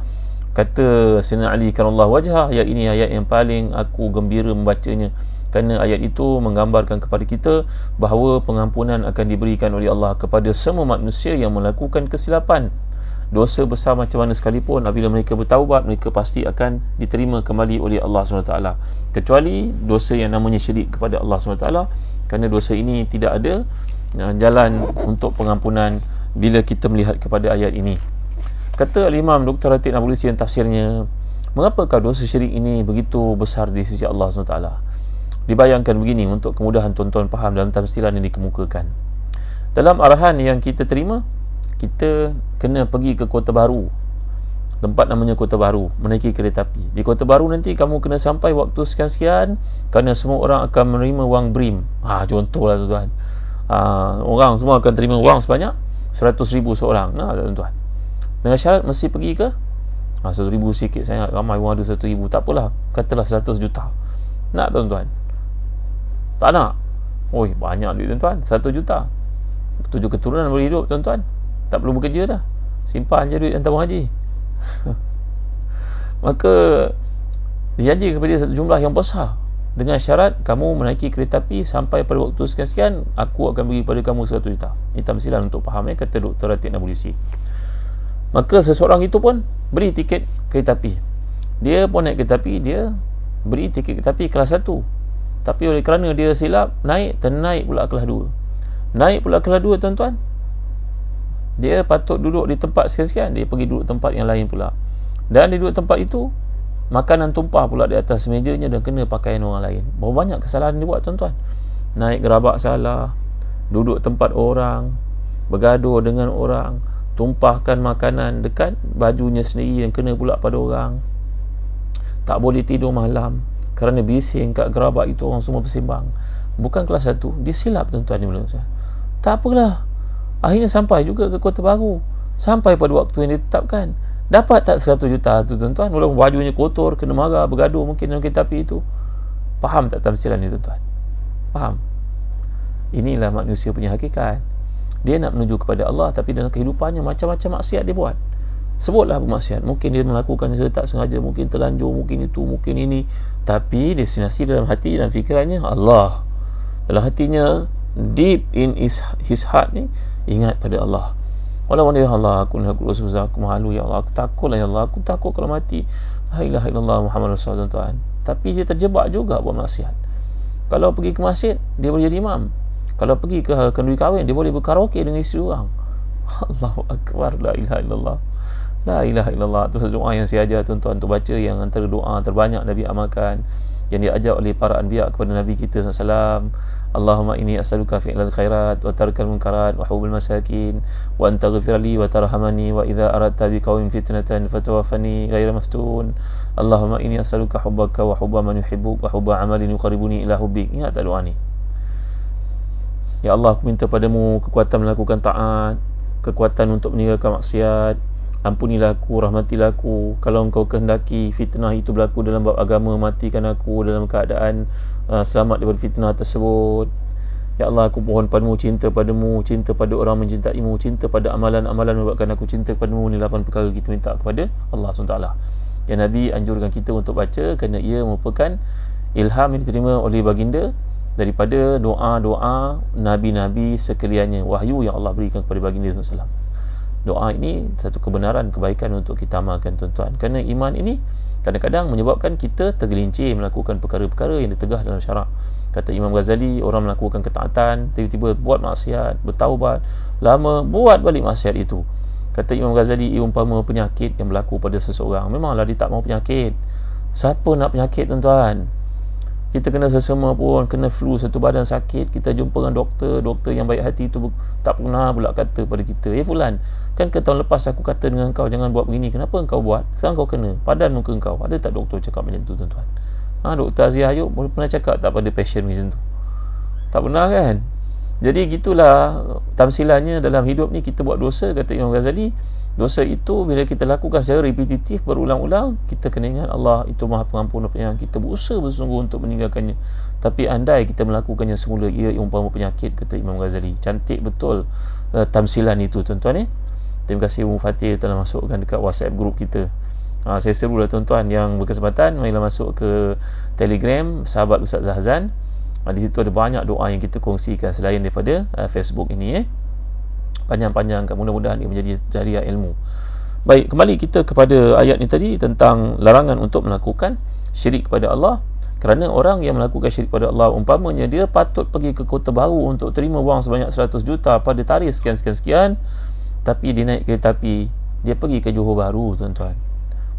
A: Kata Sayyidina Ali karramallahu wajhah, ayat ini ayat yang paling aku gembira membacanya, kerana ayat itu menggambarkan kepada kita bahawa pengampunan akan diberikan oleh Allah kepada semua manusia yang melakukan kesilapan. Dosa besar macam mana sekalipun, apabila mereka bertaubat, mereka pasti akan diterima kembali oleh Allah SWT, kecuali dosa yang namanya syirik kepada Allah SWT, kerana dosa ini tidak ada jalan untuk pengampunan bila kita melihat kepada ayat ini. Kata Al-Imam Dr. Ratib Nabulusi yang tafsirnya, mengapakah dosa syirik ini begitu besar di sisi Allah SWT? Dibayangkan begini untuk kemudahan tuan-tuan faham dalam tafsiran yang dikemukakan. Dalam arahan yang kita terima, kita kena pergi ke Kota Baru, tempat namanya Kota Baru, menaiki kereta api. Di Kota Baru nanti kamu kena sampai waktu sekian-sekian, kerana semua orang akan menerima wang BRIM. Contohlah tuan-tuan, orang semua akan terima wang sebanyak 100,000 seorang. Tuan-tuan, dengan syarat mesti pergi ke 100,000 sikit sangat, ramai orang ada 100,000, tak apalah, katalah 100 juta. Nak tuan-tuan? Tak nak? Banyak duit tuan-tuan, 1 juta, 7 keturunan boleh hidup tuan-tuan, tak perlu bekerja dah, simpan je duit yang tabung haji. Maka dijanji kepada dia satu jumlah yang besar, dengan syarat kamu menaiki kereta api sampai pada waktu sekian-sekian, aku akan beri pada kamu 100 juta. Ini tamsilan untuk faham, kata Dr. Ratib Nabulusi. Maka seseorang itu pun beri tiket kereta api, dia pun naik kereta api, dia beri tiket kereta api kelas 1, tapi oleh kerana dia silap ternaik pula kelas 2. Naik pula kelas 2 tuan-tuan, dia patut duduk di tempat sekian-sekian, dia pergi duduk tempat yang lain pula, dan di duduk tempat itu makanan tumpah pula di atas mejanya dan kena pakaian orang lain. Berapa banyak kesalahan dia buat tuan-tuan. Naik gerabak salah, duduk tempat orang, bergaduh dengan orang, tumpahkan makanan dekat bajunya sendiri yang kena pula pada orang. Tak boleh tidur malam kerana bising kat gerabak itu, orang semua bersembang. Bukan kelas 1, dia silap tuan-tuan ni. Tak apalah, akhirnya sampai juga ke Kota Baru, sampai pada waktu yang ditetapkan. Dapat tak 100 juta tu tuan-tuan, walaupun bajunya kotor, kena marah, bergaduh mungkin dalam kereta api itu. Faham tak tamsilan ni tuan-tuan? Faham? Inilah manusia punya hakikat. Dia nak menuju kepada Allah, tapi dalam kehidupannya macam-macam maksiat dia buat. Sebutlah bermaksiat, mungkin dia melakukan secara tak sengaja, mungkin terlanjur, mungkin itu, mungkin ini, tapi destinasi dalam hati dan fikirannya Allah. Dalam hatinya, deep in his heart ni, ingat pada Allah. Walaupun ya Allah, aku malu ya Allah, aku takutlah ya Allah, aku takut kalau mati, la ilaha illallah Muhammad Rasulullah tuan-tuan. Tapi dia terjebak juga buat maksiat. Kalau pergi ke masjid, dia boleh jadi imam. Kalau pergi ke kenduri kahwin, dia boleh berkaraoke dengan isteri orang. Allahu Akbar, la ilaha illallah, la ilaha illallah. Itu satu doa yang saya ajar tuan-tuan untuk baca, yang antara doa terbanyak Nabi amalkan, yang diajar oleh para anbiya kepada Nabi kita SAW. Allahumma inni as'aluka fi'lal khairat wa tarkal munkarat wa hubbal masakin wa anta ghafirli wa tarhamani wa idza aradta biqaumin fitnatan fatawaffani ghairu maftun. Allahumma inni as'aluka hubbaka wa hubba man yuhibbuk wa hubba amalin yuqarribuni ila hubbik. Ingat tak doa ni? Ya Allah, aku minta padamu kekuatan melakukan taat, kekuatan untuk meninggalkan maksiat. Ampunilah aku, rahmatilah aku. Kalau engkau kehendaki fitnah itu berlaku dalam bab agama, matikan aku dalam keadaan selamat daripada fitnah tersebut. Ya Allah, aku mohon padamu cinta padamu, cinta pada orang mencintaimu, cinta pada amalan-amalan menyebabkan aku cinta padamu. Ini 8 perkara kita minta kepada Allah SWT, yang Nabi anjurkan kita untuk baca, kerana ia merupakan ilham yang diterima oleh baginda daripada doa-doa Nabi-Nabi sekaliannya, wahyu yang Allah berikan kepada baginda SAW. Doa ini satu kebenaran, kebaikan untuk kita amalkan tuan-tuan, kerana iman ini kadang-kadang menyebabkan kita tergelincir melakukan perkara-perkara yang ditegah dalam syarak. Kata Imam Ghazali, orang melakukan ketaatan, tiba-tiba buat maksiat, bertaubat, lama buat balik maksiat itu. Kata Imam Ghazali, ia umpama penyakit yang berlaku pada seseorang. Memanglah dia tak mahu penyakit. Siapa nak penyakit tuan-tuan? Kita kena sesama pun, kena flu, satu badan sakit, kita jumpa dengan doktor yang baik hati itu tak pernah pula kata pada kita, fulan, kan ke tahun lepas aku kata dengan kau jangan buat begini, kenapa engkau buat? Sekarang kau kena, padan muka engkau. Ada tak doktor cakap macam tu tuan-tuan? Doktor Aziz Ayub pernah cakap tak pada pasien macam tu? Tak pernah kan? Jadi gitulah tamsilannya dalam hidup ni. Kita buat dosa, kata Imam Ghazali, dosa itu bila kita lakukan secara repetitif, berulang-ulang, kita kena ingat Allah itu Maha Pengampun dan Penyayang. Kita berusaha bersungguh untuk meninggalkannya, tapi andai kita melakukannya semula, ia umpama penyakit, kata Imam Ghazali. Cantik betul tamsilan itu tuan-tuan. Terima kasih Ummu Fatih telah masukkan dekat WhatsApp group kita. Saya serulah tuan-tuan yang berkesempatan, marilah masuk ke Telegram sahabat Ustaz Zahzan. Di situ ada banyak doa yang kita kongsikan selain daripada Facebook ini. Panjang-panjang, mudah-mudahan ia menjadi jariah ilmu. Baik, kembali kita kepada ayat ni tadi tentang larangan untuk melakukan syirik kepada Allah. Kerana orang yang melakukan syirik kepada Allah, umpamanya dia patut pergi ke Kota Baru untuk terima wang sebanyak 100 juta pada tarikh sekian-sekian, tapi dia naik kereta api, dia pergi ke Johor Bahru tuan-tuan.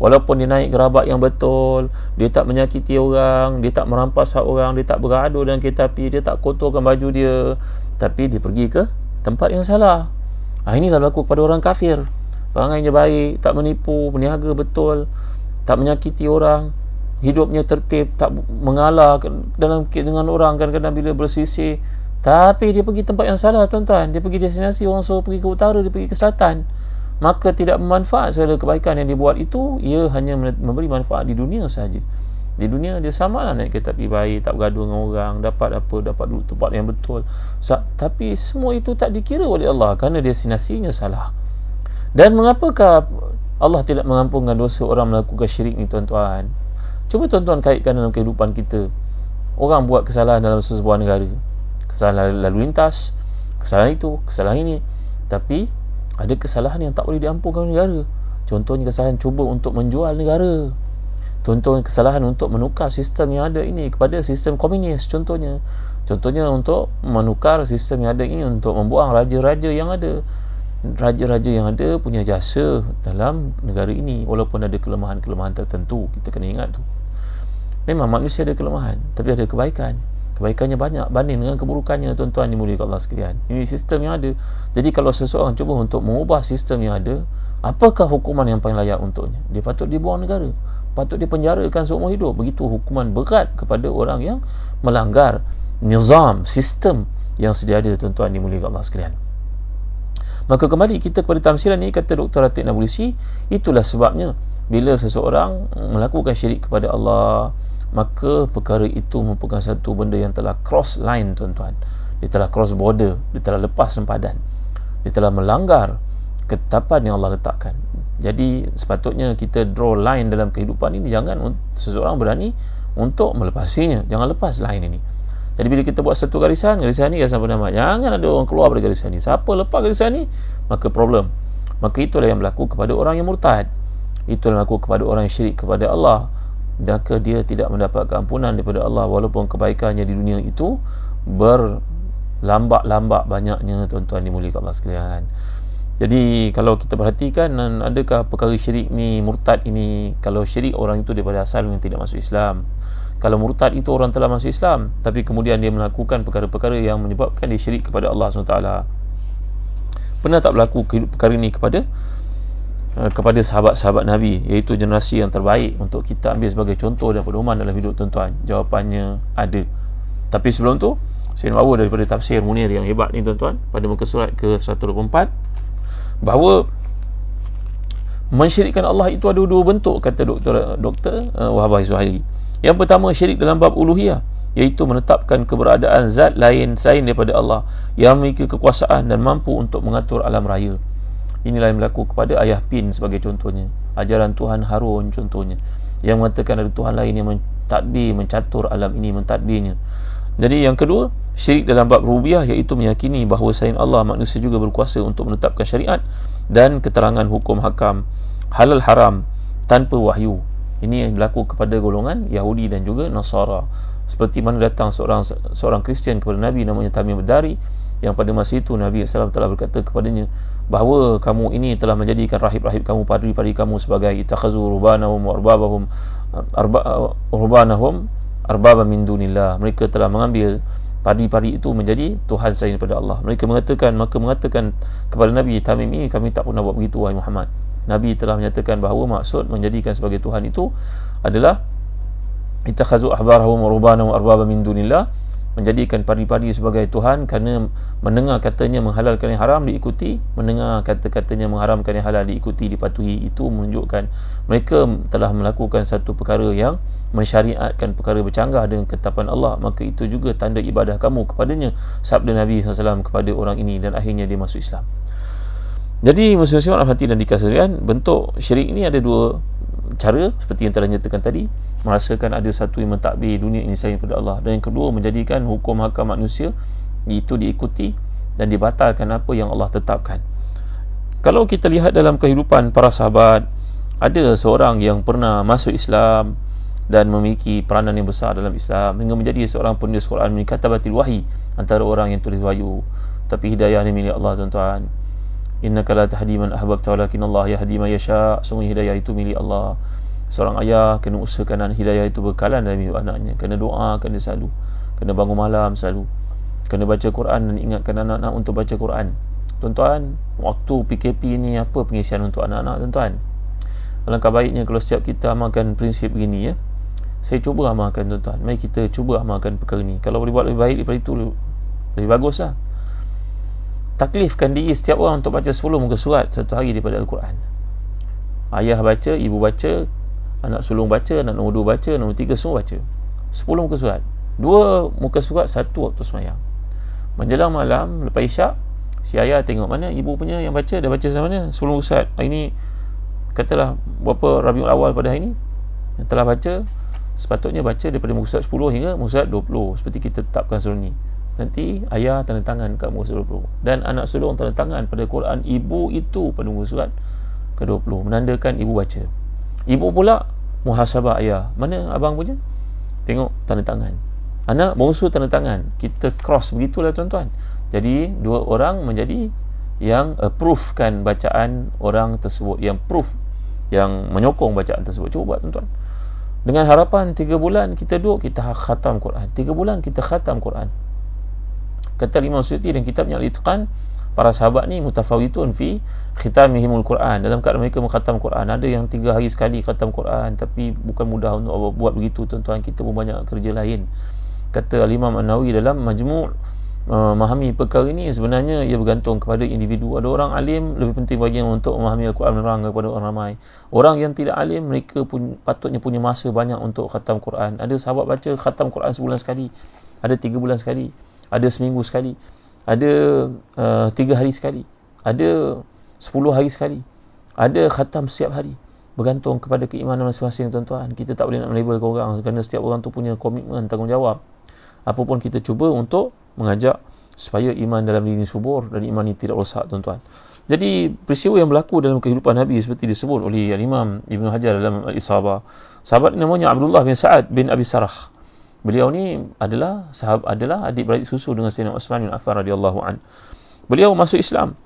A: Walaupun dia naik gerabak yang betul, dia tak menyakiti orang, dia tak merampas hak orang, dia tak bergaduh dengan kereta api, dia tak kotorkan baju dia, tapi dia pergi ke tempat yang salah. Inilah berlaku kepada orang kafir. Perangainya baik, tak menipu, berniaga betul, tak menyakiti orang, hidupnya tertib, tak mengalah dengan orang kadang-kadang bila bersisih, tapi dia pergi tempat yang salah tuan-tuan. Dia pergi destinasi, orang suruh pergi ke utara, dia pergi ke selatan, maka tidak bermanfaat segala kebaikan yang dibuat itu. Ia hanya memberi manfaat di dunia sahaja. Di dunia dia samalah naik kereta api baik, tak bergaduh dengan orang, dapat duduk tempat yang betul, tapi semua itu tak dikira oleh Allah kerana destinasinya salah. Dan mengapakah Allah tidak mengampunkan dosa orang melakukan syirik ni tuan-tuan? Cuba tuan-tuan kaitkan dalam kehidupan kita. Orang buat kesalahan dalam sebuah negara, kesalahan lalu lintas, kesalahan itu, kesalahan ini, tapi ada kesalahan yang tak boleh diampunkan oleh negara. Contohnya kesalahan cuba untuk menjual negara, contohnya kesalahan untuk menukar sistem yang ada ini kepada sistem komunis. Contohnya untuk menukar sistem yang ada ini untuk membuang raja-raja yang ada. Raja-raja yang ada punya jasa dalam negara ini, walaupun ada kelemahan-kelemahan tertentu, kita kena ingat tu. Memang manusia ada kelemahan, tapi ada kebaikan. Kebaikannya banyak banding dengan keburukannya tuan-tuan dimuliakan Allah sekalian. Ini sistem yang ada. Jadi kalau seseorang cuba untuk mengubah sistem yang ada, apakah hukuman yang paling layak untuknya? Dia patut dibuang negara, patut dipenjarakan seumur hidup. Begitu hukuman berat kepada orang yang melanggar nizam, sistem yang sedia ada tuan-tuan dimuliakan Allah sekalian. Maka kembali kita kepada tamsilan ni, kata Dr. Atik Nabulsi, itulah sebabnya bila seseorang melakukan syirik kepada Allah, maka perkara itu merupakan satu benda yang telah cross line tuan-tuan. Dia telah cross border, dia telah lepas sempadan, dia telah melanggar ketetapan yang Allah letakkan. Jadi sepatutnya kita draw line dalam kehidupan ini. Jangan seseorang berani untuk melepasinya. Jangan lepas line ini. Jadi bila kita buat satu garisan ni garisan penamat, jangan ada orang keluar dari garisan ni. Siapa lepas garisan ni, maka problem. Maka itulah yang berlaku kepada orang yang murtad, itulah yang berlaku kepada orang yang syirik kepada Allah. Maka dia tidak mendapat keampunan daripada Allah, walaupun kebaikannya di dunia itu berlambak-lambak banyaknya tuan-tuan dimuliakan Allah sekalian. Jadi kalau kita perhatikan, adakah perkara syirik ni, murtad ini, kalau syirik orang itu daripada asal yang tidak masuk Islam. Kalau murtad itu orang telah masuk Islam, tapi kemudian dia melakukan perkara-perkara yang menyebabkan dia syirik kepada Allah SWT. Pernah tak berlaku perkara ini kepada sahabat-sahabat Nabi, iaitu generasi yang terbaik untuk kita ambil sebagai contoh dan pedoman dalam hidup tuan-tuan? Jawapannya ada. Tapi sebelum tu, saya nak bawa daripada tafsir Munir yang hebat ni tuan-tuan, pada muka surat ke-124, bahawa mensyirikkan Allah itu ada dua bentuk, kata Dr. Wahbah Zuhaili. Yang pertama, syirik dalam bab uluhiyah, iaitu menetapkan keberadaan zat lain selain daripada Allah yang memiliki kekuasaan dan mampu untuk mengatur alam raya. Inilah yang berlaku kepada Ayah Pin sebagai contohnya, ajaran Tuhan Harun contohnya, yang mengatakan ada Tuhan lain yang mentadbir, mencatur alam ini, mentadbirnya. Jadi yang kedua, syirik dalam bab rububiyah, iaitu meyakini bahawa selain Allah, manusia juga berkuasa untuk menetapkan syariat dan keterangan hukum hakam, halal haram tanpa wahyu. Ini yang berlaku kepada golongan Yahudi dan juga Nasara. Seperti mana datang seorang Kristian kepada Nabi namanya Tamim Ad-Dari, yang pada masa itu Nabi SAW telah berkata kepadanya bahawa kamu ini telah menjadikan rahib-rahib kamu, padri-padri kamu sebagai itakhazu rubanahum arbaba min dunillah. Mereka telah mengambil padri-padri itu menjadi Tuhan selain daripada Allah. Mereka mengatakan kepada Nabi, Tamim ini kami tak pernah buat begitu wahai Muhammad. Nabi telah menyatakan bahawa maksud menjadikan sebagai Tuhan itu adalah itakhazu ahbarahum wa rubanahum arbaba min dunillah, menjadikan padi-padi sebagai Tuhan kerana mendengar katanya menghalalkan yang haram diikuti, mendengar kata-katanya mengharamkan yang halal diikuti, dipatuhi. Itu menunjukkan mereka telah melakukan satu perkara yang mensyariatkan perkara bercanggah dengan ketetapan Allah. Maka itu juga tanda ibadah kamu kepadanya, sabda Nabi SAW kepada orang ini, dan akhirnya dia masuk Islam. Jadi muslim-muslim hati dan dikasihkan, bentuk syirik ini ada dua cara seperti yang telah nyatakan tadi, merasakan ada satu yang mentadbir dunia ini selain daripada Allah. Dan yang kedua, menjadikan hukum hakam manusia itu diikuti dan dibatalkan apa yang Allah tetapkan. Kalau kita lihat dalam kehidupan para sahabat, ada seorang yang pernah masuk Islam dan memiliki peranan yang besar dalam Islam hingga menjadi seorang penulis Quran, min katabatil wahyi, antara orang yang tulis wahyu. Tapi hidayah ni milik Allah, tuan-tuan. Innaka la tahdi man ahbabta walakin Allah yahdi man yasha. Semua hidayah itu milik Allah. Seorang ayah kena usahakan hidayah itu berkalan dalam hidup anaknya. Kena doa, kena selalu, kena bangun malam selalu, kena baca Quran dan ingatkan anak-anak untuk baca Quran. Tuan-tuan, waktu PKP ni apa pengisian untuk anak-anak, tuan-tuan? Alangkah baiknya kalau setiap kita amalkan prinsip begini, ya. Saya cuba amalkan, tuan-tuan. Mari kita cuba amalkan perkara ni. Kalau boleh buat lebih baik daripada itu, lebih baguslah. Taklifkan diri setiap orang untuk baca 10 muka surat satu hari daripada Al-Quran. Ayah baca, ibu baca, anak sulung baca, anak nombor 2 baca, nombor 3 semua baca 10 muka surat. 2 muka surat satu waktu sembahyang. Menjelang malam lepas isyak, si ayah tengok mana ibu punya yang baca, dah baca sampai mana 10 muka surat. Hari ni katalah berapa Rabiul Awal pada hari ni, yang telah baca sepatutnya baca daripada muka surat 10 hingga muka surat 20, seperti kita tetapkan sebelum ni. Nanti ayah tanda tangan kat muka surat 20 dan anak sulung tanda tangan pada Quran ibu itu pada muka surat ke-20, menandakan ibu baca. Ibu pula muhasabah ayah, mana abang punya, tengok tanda tangan. Anak bongsu tanda tangan. Kita cross begitulah, tuan-tuan. Jadi dua orang menjadi yang approvekan bacaan orang tersebut, yang proof, yang menyokong bacaan tersebut. Cuba buat, tuan-tuan. Dengan harapan 3 bulan kita duduk, kita khatam Quran. 3 bulan kita khatam Quran. Kata Imam Suyuti dan kitabnya Al-Itqan, para sahabat ni mutafawitun fi khitamihimul Quran, dalam keadaan mereka mengkhatam Quran. Ada yang 3 hari sekali khatam Quran, tapi bukan mudah untuk buat begitu, tuan-tuan. Kita pun banyak kerja lain. Kata Al-Imam An-Nawawi dalam Majmu' memahami perkara ini sebenarnya ia bergantung kepada individu. Ada orang alim lebih penting baginya untuk memahami Al-Quran menerang kepada orang ramai. Orang yang tidak alim, mereka pun patutnya punya masa banyak untuk khatam Quran. Ada sahabat baca khatam Quran sebulan sekali, ada 3 bulan sekali, ada seminggu sekali, ada 3 hari sekali, ada 10 hari sekali, ada khatam setiap hari. Bergantung kepada keimanan masing-masing, tuan-tuan. Kita tak boleh nak melabelkan orang, kerana setiap orang tu punya komitmen, tanggungjawab. Apapun kita cuba untuk mengajak supaya iman dalam diri subur dan iman ini tidak rosak, tuan-tuan. Jadi peristiwa yang berlaku dalam kehidupan Nabi seperti disebut oleh Imam Ibn Hajar dalam Al-Isabah. Sahabat namanya Abdullah bin Sa'ad bin Abi Sarah. Beliau ni adalah adik-beradik susu dengan Sayyidina Uthman bin Affan radhiyallahu an. Beliau masuk Islam.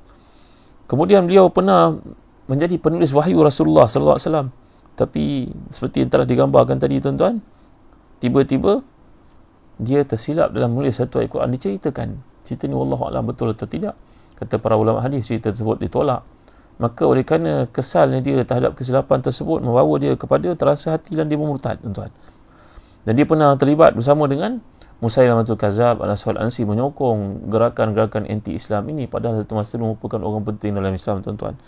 A: Kemudian beliau pernah menjadi penulis wahyu Rasulullah sallallahu alaihi wasallam. Tapi seperti yang telah digambarkan tadi, tuan-tuan, tiba-tiba dia tersilap dalam menulis satu ayat Quran. Diceritakan cerita ni wallahu a'lam betul atau tidak. Kata para ulama hadis, cerita tersebut ditolak. Maka oleh kerana kesalnya dia terhadap kesilapan tersebut membawa dia kepada terasa hati dan dia murtad, tuan-tuan. Dan dia pernah terlibat bersama dengan Musailamatul Kadzab, Al-Aswad Ansi, menyokong gerakan-gerakan anti-Islam ini, padahal satu masa merupakan orang penting dalam Islam, tuan-tuan.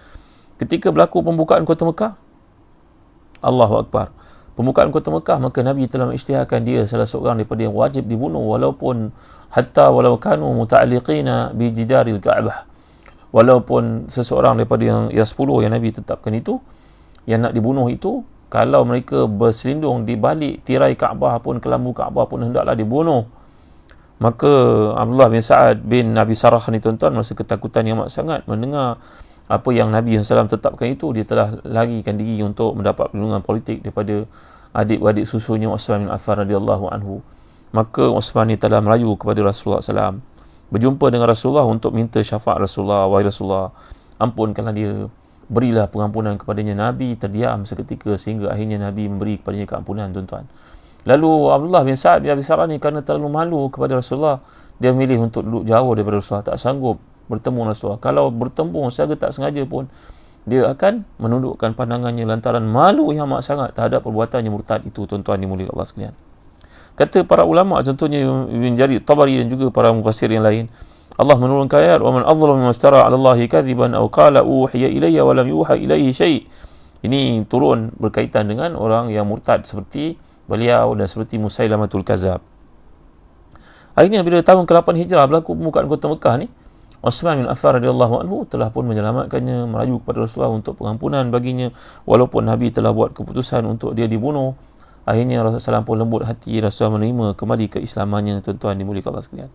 A: Ketika berlaku pembukaan kota Mekah, Allahu Akbar, pembukaan kota Mekah, maka Nabi telah mengisytiharkan dia salah seorang daripada yang wajib dibunuh, walaupun walau kanu muta'alliqina bi jidaril Ka'bah. Walaupun seseorang daripada yang 10 yang Nabi tetapkan itu, yang nak dibunuh itu, kalau mereka berselindung di balik tirai Kaabah pun, kelambu Kaabah pun, hendaklah dibunuh. Maka Abdullah bin Sa'ad bin Abi Sarah ni, tuan-tuan, masa ketakutan yang amat sangat mendengar apa yang Nabi SAW tetapkan itu, dia telah larikan diri untuk mendapat perlindungan politik daripada adik-adik susunya Uthman bin Affan radhiyallahu anhu. Maka Uthman ni telah merayu kepada Rasulullah SAW, berjumpa dengan Rasulullah untuk minta syafaat Rasulullah. Wahai Rasulullah, ampunkanlah dia, berilah pengampunan kepadanya. Nabi terdiam seketika sehingga akhirnya Nabi memberi kepadanya keampunan, tuan-tuan. Lalu Abdullah bin Sa'ad bin Abi Sarah ni kerana terlalu malu kepada Rasulullah, dia memilih untuk duduk jauh daripada Rasulullah, tak sanggup bertemu Rasulullah. Kalau bertemu secara tak sengaja pun, dia akan menundukkan pandangannya lantaran malu yang amat sangat terhadap perbuatannya murtad itu, tuan-tuan dimuliakan Allah sekalian. Kata para ulama, contohnya Ibn Jarir Tabari dan juga para mufassir yang lain, Allah menurunkan ayat, wa man adzalam mimman iftara 'ala Allahi kadhiban aw qala uhiya ilayya wa lam yuha ilayhi syai'. Ini turun berkaitan dengan orang yang murtad seperti beliau dan seperti Musailamatul Kadzab. Akhirnya bila tahun ke-8 Hijrah berlaku pembukaan kota Mekah ni, Uthman bin Affan radhiyallahu anhu telah pun menyelamatkannya, merayu kepada Rasulullah untuk pengampunan baginya, walaupun Nabi telah buat keputusan untuk dia dibunuh. Akhirnya Rasulullah SAW pun lembut hati, Rasulullah menerima kembali keislamannya, tuan-tuan dimuliakan Allah sekalian.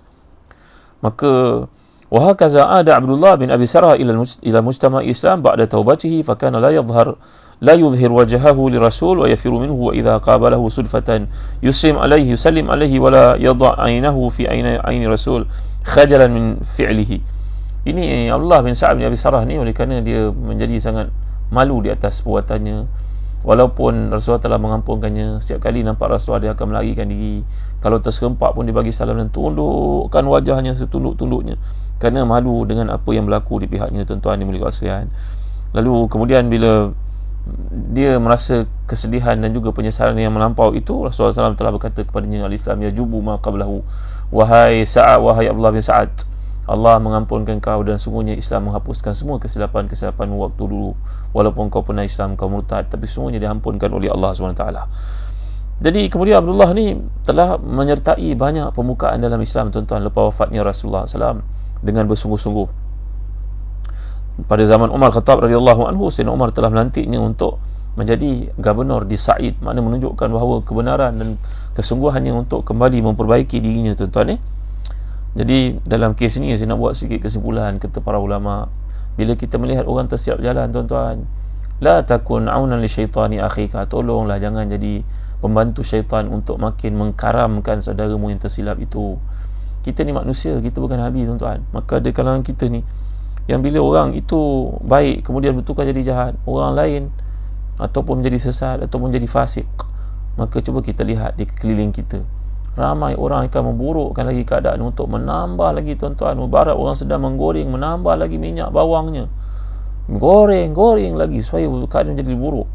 A: Maka وهكذا عاد عبد الله بن أبي سرح إلى مجتمع الإسلام بعد توبته فكان لا يظهر وجهه للرسول ويفر منه وإذا قابله صدفة يسلم عليه ولا يضع عينه في عين رسول خجلا من فعله. Ini Abdullah bin Sa'ad bin Abi Sarah ni, oleh kerana dia menjadi sangat malu di atas perbuatannya, walaupun Rasulullah telah mengampunkannya. Setiap kali nampak Rasulullah, dia akan melarikan diri. Kalau terserempak pun dia bagi salam dan tundukkan wajahnya setunduk-tunduknya, kerana malu dengan apa yang berlaku di pihaknya, tuan-tuan dimuliakan sekalian. Lalu kemudian bila dia merasa kesedihan dan juga penyesalan yang melampau itu, Rasulullah SAW telah berkata kepadanya, al-Islam yajubu ma qablahu, wahai Sa'ad, wahai Abdullah bin Sa'ad, Allah mengampunkan kau, dan sungguhnya Islam menghapuskan semua kesilapan-kesilapan waktu dulu. Walaupun kau pernah Islam, kau murtad, tapi semuanya diampunkan oleh Allah SWT. Jadi kemudian Abdullah ni telah menyertai banyak pembukaan dalam Islam, tuan-tuan, lepas wafatnya Rasulullah SAW dengan bersungguh-sungguh. Pada zaman Umar Khattab radhiyallahu anhu, Sayyidina Umar telah melantiknya untuk menjadi gubernur di Sa'id, makna menunjukkan bahawa kebenaran dan kesungguhannya untuk kembali memperbaiki dirinya, tuan-tuan. Jadi dalam kes ini saya nak buat sedikit kesimpulan kata para ulama. Bila kita melihat orang tersilap jalan, tuan-tuan, la takun aunan li syaitani akhika, tolonglah jangan jadi pembantu syaitan untuk makin mengkaramkan saudaramu yang tersilap itu. Kita ni manusia, kita bukan nabi, tuan-tuan. Maka ada kalangan kita ni yang bila orang itu baik kemudian bertukar jadi jahat, orang lain ataupun menjadi sesat ataupun menjadi fasik, maka cuba kita lihat di keliling kita, ramai orang akan memburukkan lagi keadaan untuk menambah lagi, tuan-tuan. Mubarak orang sedang menggoreng, menambah lagi minyak bawangnya, goreng lagi supaya keadaan jadi buruk.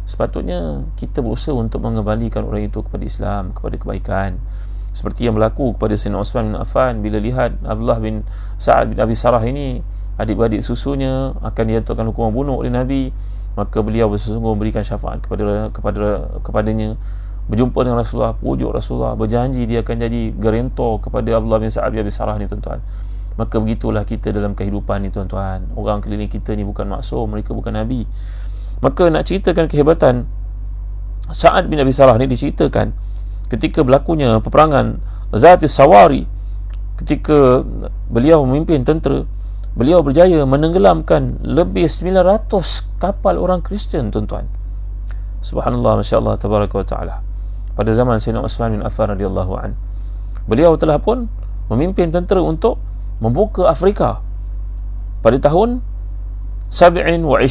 A: Sepatutnya kita berusaha untuk mengembalikan orang itu kepada Islam, kepada kebaikan, seperti yang berlaku kepada Sayyidina Uthman bin Affan. Bila lihat Abdullah bin Sa'ad bin Abi Sarah ini, adik-beradik susunya akan dijatuhkan hukuman bunuh oleh Nabi, maka beliau bersungguh memberikan syafaat kepadanya, berjumpa dengan Rasulullah, pujuk Rasulullah, berjanji dia akan jadi gerentor kepada Abdullah bin Sa'ad bin Abi Sarah ni, tuan-tuan. Maka begitulah kita dalam kehidupan ni, tuan-tuan. Orang keliling kita ni bukan maksum, mereka bukan Nabi. Maka nak ceritakan kehebatan Sa'ad bin Abi Sarah ni, diceritakan ketika berlakunya peperangan Zatis Sawari, ketika beliau memimpin tentera, beliau berjaya menenggelamkan lebih 900 kapal orang Kristian, tuan-tuan. Subhanallah, masya-Allah, tabaraka wa ta'ala. Pada zaman Sayyidina Uthman bin Affan radhiyallahu an, beliau telah pun memimpin tentera untuk membuka Afrika pada tahun 27,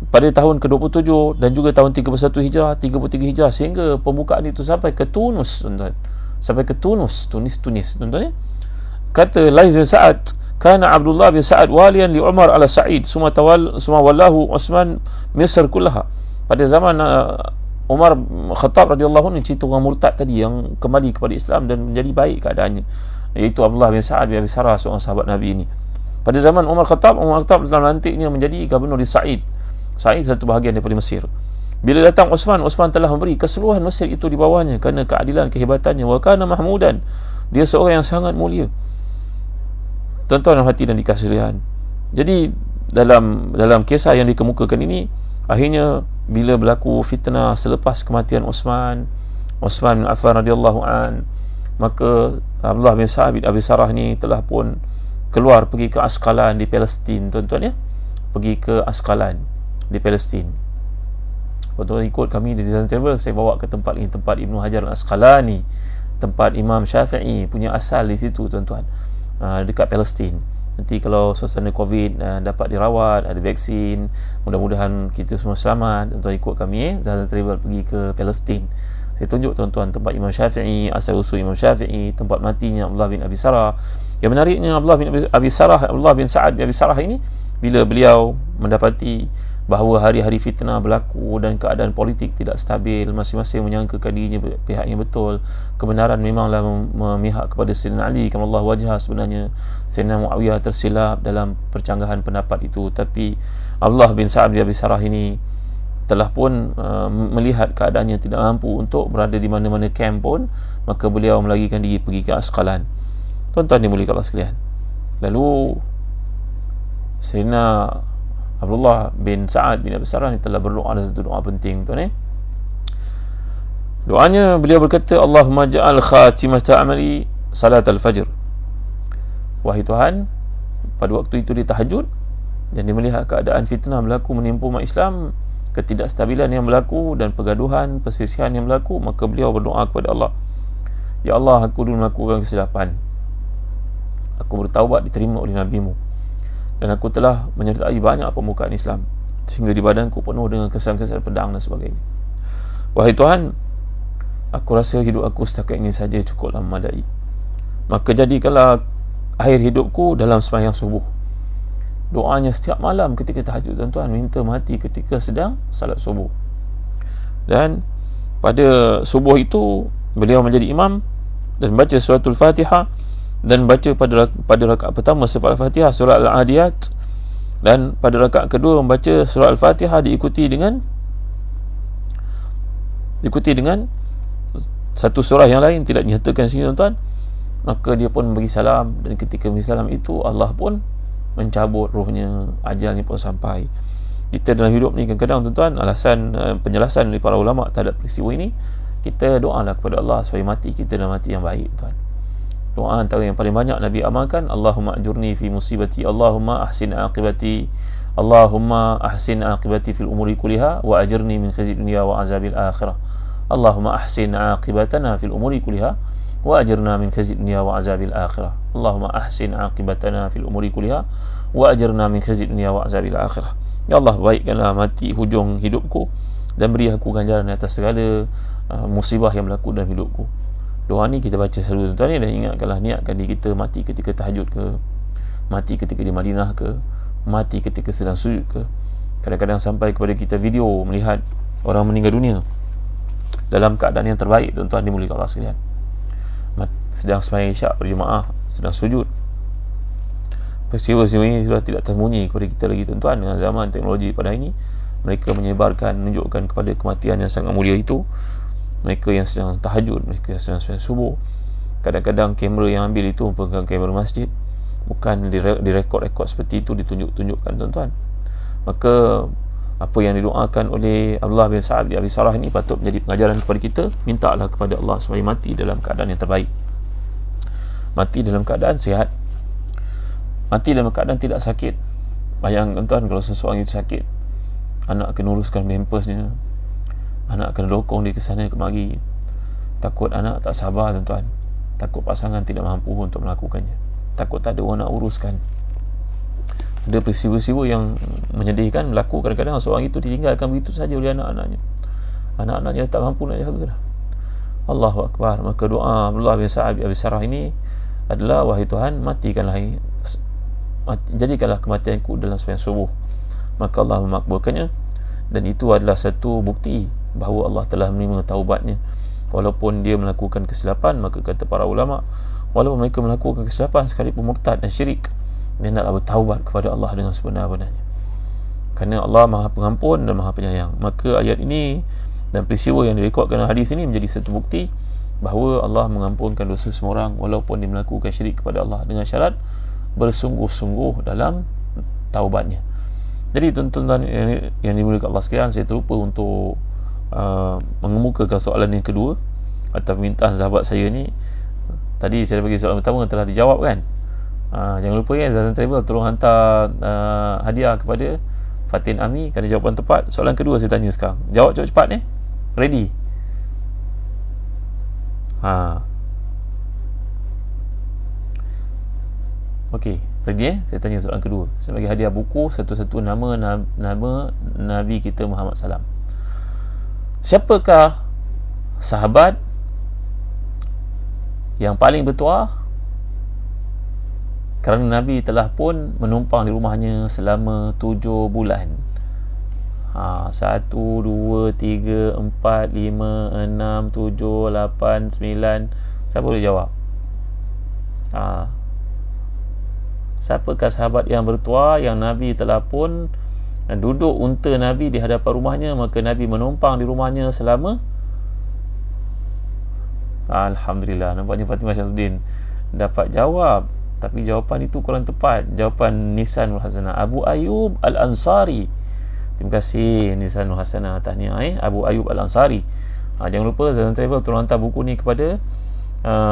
A: pada tahun ke-27 dan juga tahun 31 Hijrah, 33 Hijrah, sehingga pembukaan itu sampai ke Tunus, tuan-tuan. Sampai ke Tunis, tuan-tuan. Kata Lais bin Sa'ad, kana Abdullah bin Sa'ad walian li Umar ala Sa'id, summa wallahu Uthman Misr kullaha. Pada zaman Umar Khattab radhiyallahu anhu, cerita orang murtad tadi yang kembali kepada Islam dan menjadi baik keadaannya, iaitu Abdullah bin Sa'ad bin Abi Sarah, seorang sahabat Nabi ini. Pada zaman Umar Khattab telah melantiknya menjadi gubernur di Sa'id. Sa'id satu bahagian daripada Mesir. Bila datang Uthman telah memberi keseluruhan Mesir itu di bawahnya kerana keadilan, kehebatannya. Wa kana mahmudan, dia seorang yang sangat mulia. Tuan-tuan yang hati dan dikasihan. Jadi dalam kisah yang dikemukakan ini, akhirnya bila berlaku fitnah selepas kematian Uthman bin Affan radhiyallahu an, maka Abdullah bin Sa'ad bin Abi Sarah ni telah pun keluar pergi ke Asqalan di Palestin, tuan-tuan ya. Pergi ke Asqalan di Palestin. Tuan-tuan ikut kami di Design Travel, saya bawa ke tempat ini, tempat Ibnu Hajar Al-Asqalani, tempat Imam Syafi'i punya asal di situ, tuan-tuan. Dekat Palestin. Nanti kalau suasana Covid dapat dirawat, ada vaksin, mudah-mudahan kita semua selamat, tuan-tuan ikut kami Zahra Travel pergi ke Palestin. Saya tunjuk, tuan-tuan, tempat Imam Syafi'i, asal-usul Imam Syafi'i, tempat matinya Abdullah bin Abi Sarah. Yang menariknya, Abdullah bin Sa'ad bin Abi Sarah ini, bila beliau mendapati bahawa hari-hari fitnah berlaku dan keadaan politik tidak stabil, masing-masing menyangkakan dirinya pihak yang betul, kebenaran memanglah memihak kepada Sayyidina Ali karamallahu wajhah. Sebenarnya Sayyidina Muawiyah tersilap dalam percanggahan pendapat itu, tapi Abdullah bin Sa'ad bin Abi Sarah ini telah pun melihat keadaannya tidak mampu untuk berada di mana-mana kamp pun, maka beliau melarikan diri pergi ke Asqalan. Tuan-tuan dimuliakan Allah sekalian, Lalu Sayyidina Abdullah bin Sa'ad bin Abi Sarah ni telah berdoa, ada satu doa penting tu ni. Doanya beliau berkata, Allahumma ja'al khatimata amali salat al-fajr. Wahai Tuhan, pada waktu itu dia tahajud dan dia melihat keadaan fitnah berlaku menimpa umat Islam, ketidakstabilan yang berlaku dan pergaduhan, perselisihan yang berlaku, maka beliau berdoa kepada Allah, ya Allah, aku dulu melakukan kesilapan, aku bertaubat diterima oleh Nabi-Mu, dan aku telah menyertai banyak pemukaan Islam sehingga di badanku penuh dengan kesan-kesan pedang dan sebagainya. Wahai Tuhan, aku rasa hidup aku setakat ini saja cukuplah memadai, maka jadikanlah akhir hidupku dalam sembahyang subuh. Doanya setiap malam ketika tahajud, tuan-tuan, minta mati ketika sedang salat subuh. Dan pada subuh itu beliau menjadi imam dan baca suratul Fatihah, dan baca pada rakaat pertama surah Al-Fatihah, surah Al-Adiyat, dan pada rakaat kedua membaca surah Al-Fatihah diikuti dengan satu surah yang lain, tidak dinyatakan sini, tuan-tuan. Maka dia pun bagi salam, dan ketika bagi salam itu Allah pun mencabut rohnya, ajalnya pun sampai. Kita dalam hidup ni kadang-kadang, tuan-tuan, penjelasan dari para ulama terhadap peristiwa ini, kita doalah kepada Allah supaya mati kita dalam mati yang baik, tuan. Doa antara yang paling banyak Nabi amalkan, Allahumma ajurni fi musibati, Allahumma ahsin aqibati, Allahumma ahsin aqibati fil umuri kulliha wa ajirni min khizyi dunya wa azabil akhirah. Allahumma ahsin aqibatana fil umuri kulliha wa ajirna min khizyi dunya wa azabil akhirah. Allahumma ahsin aqibatana fil umuri kulliha wa ajirna min khizyi dunya wa azabil akhirah. Ya Allah, baikkanlah mati hujung hidupku dan beri aku ganjaran atas segala musibah yang berlaku dalam hidupku. Doa ni kita baca selalu, tuan-tuan, dan ingatkanlah, niatkan diri kita mati ketika tahajud ke, mati ketika di Madinah ke, mati ketika sedang sujud ke. Kadang-kadang sampai kepada kita video melihat orang meninggal dunia dalam keadaan yang terbaik, tuan-tuan, dimuliakan Allah sekalian, sedang sembahyang isyak berjemaah, sedang sujud. Peristiwa ini sudah tidak tersembunyi kepada kita lagi, tuan-tuan. Dengan zaman teknologi pada hari ini, mereka menyebarkan, menunjukkan kepada kematian yang sangat mulia itu. Mereka yang sedang tahajud, mereka yang sedang sembahyang subuh, kadang-kadang kamera yang ambil itu bukan kamera masjid, bukan direkod-rekod seperti itu, ditunjuk-tunjukkan, tuan-tuan. Maka apa yang didoakan oleh Abdullah bin Sa'ad bin Abi Sarah ini patut menjadi pengajaran kepada kita. Mintalah kepada Allah supaya mati dalam keadaan yang terbaik, mati dalam keadaan sihat, mati dalam keadaan tidak sakit. Bayang, tuan-tuan, kalau seseorang itu sakit, anak kena uruskan pampersnya, anak kena dokong dia ke sana kemari, takut anak tak sabar, tuan-tuan, takut pasangan tidak mampu untuk melakukannya, takut tak ada orang nak uruskan. Ada peristiwa-peristiwa yang menyedihkan berlaku. Kadang-kadang seorang itu ditinggalkan begitu saja oleh anak-anaknya tak mampu nak jaga. Allahu Akbar. Maka doa Abdullah bin Sa'ad bin Abi Sarah ini adalah, wahai Tuhan, jadikanlah kematianku dalam sembahyang subuh. Maka Allah memakbulkannya, dan itu adalah satu bukti bahawa Allah telah menerima taubatnya. Walaupun dia melakukan kesilapan, maka kata para ulama, walaupun mereka melakukan kesilapan sekalipun murtad dan syirik, dia naklah bertaubat kepada Allah dengan sebenar-benarnya, kerana Allah Maha Pengampun dan Maha Penyayang. Maka ayat ini dan peristiwa yang direkodkan dalam hadis ini menjadi satu bukti bahawa Allah mengampunkan dosa semua orang walaupun dia melakukan syirik kepada Allah, dengan syarat bersungguh-sungguh dalam taubatnya. Jadi, tuan-tuan yang dimuliakan Allah sekalian, saya terlupa untuk mengemukakan soalan yang kedua atau permintaan sahabat saya ni. Tadi saya bagi soalan pertama telah dijawab, kan? Jangan lupa, ya, Zazan Travel tolong hantar hadiah kepada Fatin Ami kerana jawapan tepat. Soalan kedua saya tanya sekarang, jawab cepat-cepat ni. Ready? Okey, ready? Saya tanya soalan kedua. Saya bagi hadiah buku satu-satu nama Nabi kita Muhammad SAW. Siapakah sahabat yang paling bertuah kerana Nabi telah pun menumpang di rumahnya selama 7 bulan? 1, 2, 3, 4, 5, 6, 7, 8, 9. Siapa boleh jawab? Siapakah sahabat yang bertuah yang Nabi telah pun duduk unta Nabi di hadapan rumahnya, maka Nabi menumpang di rumahnya selama, Alhamdulillah, nampaknya Fatimah Syamsuddin dapat jawab. Tapi jawapan itu kurang tepat. Jawapan Nisanul Hasanah, Abu Ayyub Al-Ansari. Terima kasih Nisanul Hasanah, tahniah Abu Ayyub Al-Ansari. Jangan lupa Zazan Travel tolong hantar buku ni kepada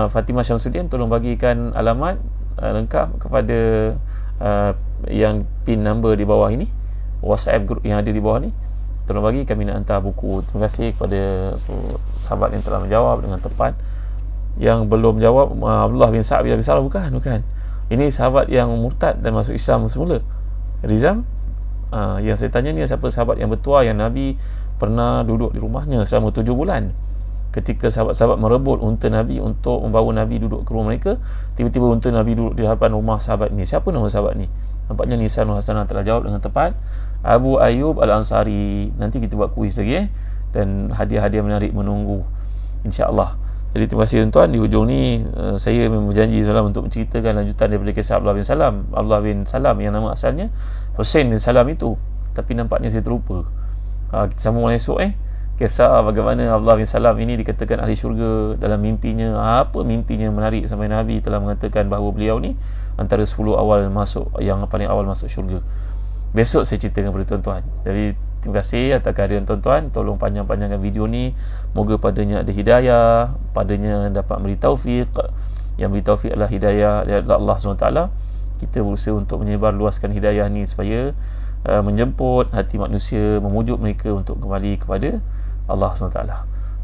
A: Fatimah Syamsuddin. Tolong bagikan alamat lengkap kepada yang pin number di bawah ini, WhatsApp group yang ada di bawah ni. Tolong bagi, kami nak hantar buku. Terima kasih kepada sahabat yang telah menjawab dengan tepat. Yang belum jawab, Abdullah bin Sa'ad bin Abi Sarah, bukan. Ini sahabat yang murtad dan masuk Islam semula, Rizam. Yang saya tanya ni, siapa sahabat yang bertuah yang Nabi pernah duduk di rumahnya selama 7 bulan. Ketika sahabat-sahabat merebut unta Nabi untuk membawa Nabi duduk ke rumah mereka, tiba-tiba unta Nabi duduk di hadapan rumah sahabat ni. Siapa nama sahabat ni? Nampaknya Nisanul Hasanah telah jawab dengan tepat, Abu Ayyub Al-Ansari. Nanti kita buat kuis lagi dan hadiah-hadiah menarik menunggu, insya-Allah. Jadi terima kasih tuan-tuan. Di hujung ni saya memang berjanji semalam untuk menceritakan lanjutan daripada kisah Abdullah bin Salam yang nama asalnya Hussein bin Salam itu, tapi nampaknya saya terlupa. Kita sambung esok kisah bagaimana Abdullah bin Salam ini dikatakan ahli syurga dalam mimpinya. Apa mimpinya menarik sampai Nabi telah mengatakan bahawa beliau ni antara 10 awal masuk, yang paling awal masuk syurga. Besok saya ceritakan kepada tuan-tuan. Jadi terima kasih atas kehadiran tuan-tuan. Tolong panjang-panjangkan video ni. Moga padanya ada hidayah, padanya dapat beri taufik. Yang beri taufik adalah hidayah dari Allah SWT. Kita berusaha untuk menyebar luaskan hidayah ni supaya menjemput hati manusia, memujuk mereka untuk kembali kepada Allah SWT.